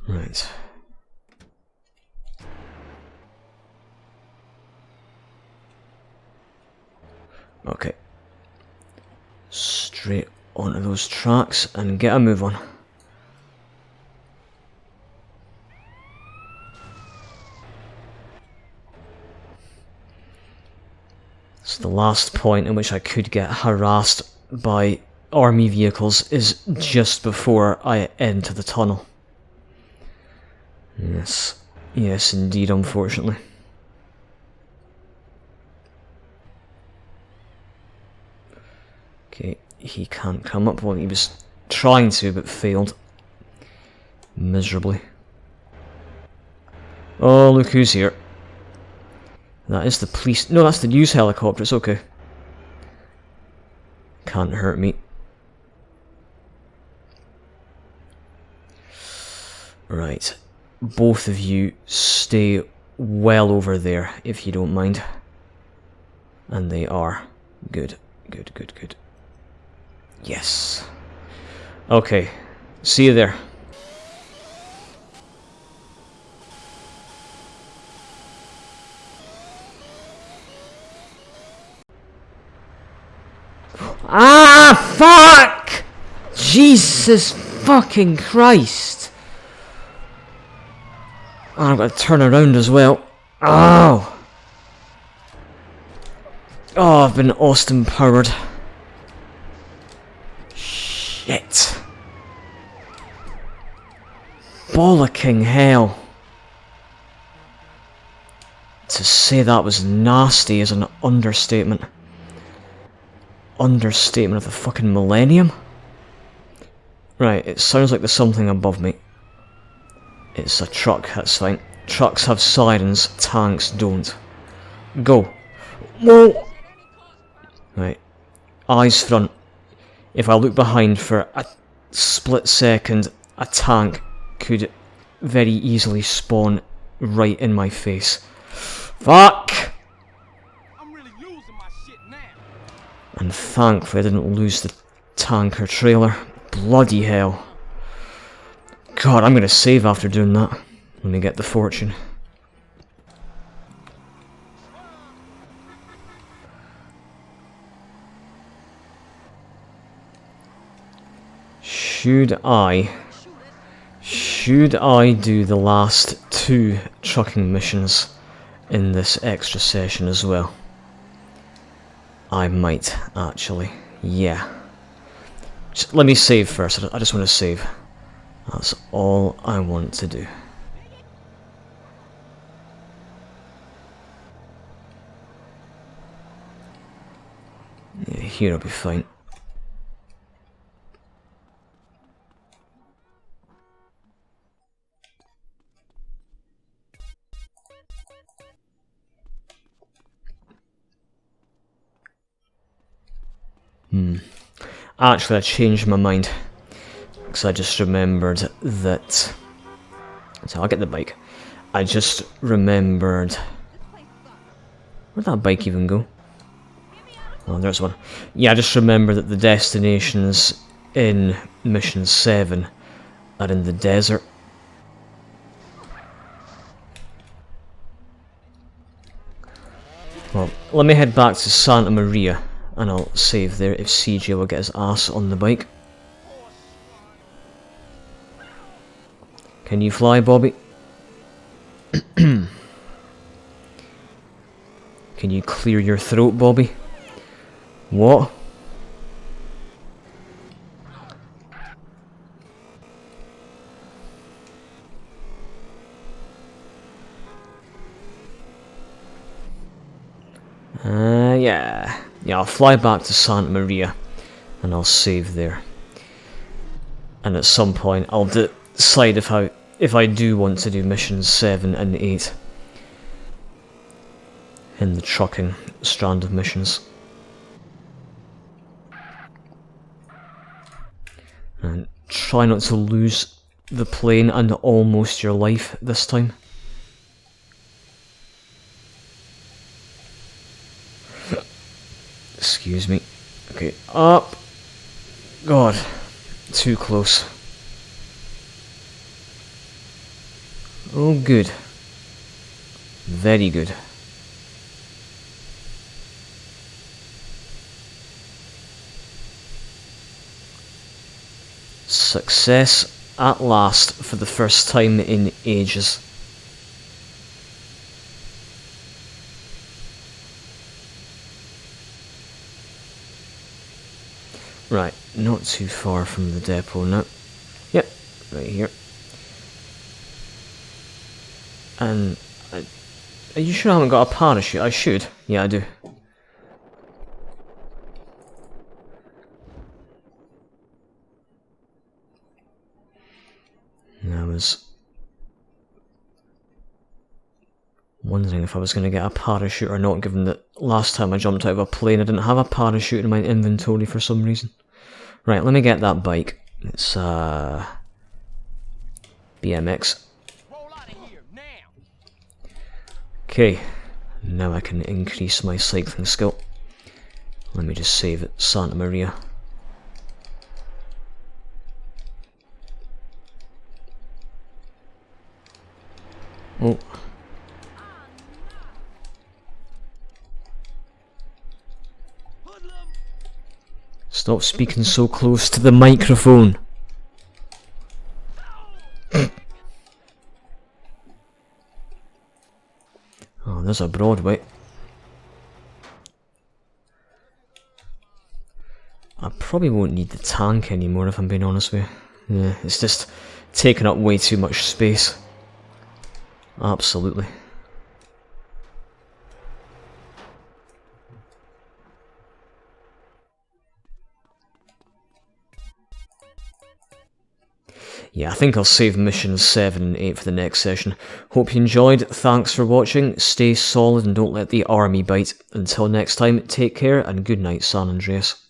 S1: Right. Okay. Straight onto those tracks and get a move on. So the last point in which I could get harassed by army vehicles is just before I enter the tunnel. Yes. Yes, indeed, unfortunately. Okay, he can't come up. Well, he was trying to, but failed. Miserably. Oh, look who's here. That is the police. No, that's the news helicopter. It's okay. Can't hurt me. Right. Both of you stay well over there, if you don't mind. And they are. Good. Good, good, good. Yes. Okay. See you there. Ah, fuck! Jesus fucking Christ! Oh, I've got to turn around as well. Oh! Oh, I've been Austin powered. Shit. Bollocking hell. To say that was nasty is an understatement. Understatement of the fucking millennium? Right, it sounds like there's something above me. It's a truck, that's fine. Trucks have sirens, tanks don't. Go. Whoa! Right. Eyes front. If I look behind for a split second, a tank could very easily spawn right in my face. Fuck!
S2: I'm really losing my shit now.
S1: And thankfully I didn't lose the tanker trailer. Bloody hell. God, I'm gonna save after doing that. When we get the fortune. Should I do the last 2 trucking missions in this extra session as well? I might, actually. Yeah. Just let me save first. I just want to save. That's all I want to do. Yeah, here I'll be fine. Actually, I changed my mind. Because I just remembered that... So I'll get the bike. I just remembered... Where'd that bike even go? Oh, there's one. Yeah, I just remember that the destinations in Mission 7 are in the desert. Well, let me head back to Santa Maria, and I'll save there if CJ will get his ass on the bike. Can you fly, Bobby? Can you clear your throat, Bobby? What? Yeah. Yeah, I'll fly back to Santa Maria and I'll save there. And at some point I'll decide if I do want to do missions 7 and 8 in the trucking strand of missions. And try not to lose the plane and almost your life this time. Excuse me. Okay, up. God, too close. Oh, good. Very good. Success at last for the first time in ages. Right, not too far from the depot now. Yep, right here. And are you sure I haven't got a parachute? I should. Yeah, I do. I was wondering if I was going to get a parachute or not, given that last time I jumped out of a plane I didn't have a parachute in my inventory for some reason. Right, let me get that bike. It's BMX. Okay, now I can increase my cycling skill. Let me just save it, Santa Maria. Oh. Stop speaking so close to the microphone. Oh, there's a Broadway. I probably won't need the tank anymore if I'm being honest with you. Yeah, it's just taking up way too much space. Absolutely. Yeah, I think I'll save missions 7 and 8 for the next session. Hope you enjoyed, thanks for watching, stay solid and don't let the army bite. Until next time, take care and good night, San Andreas.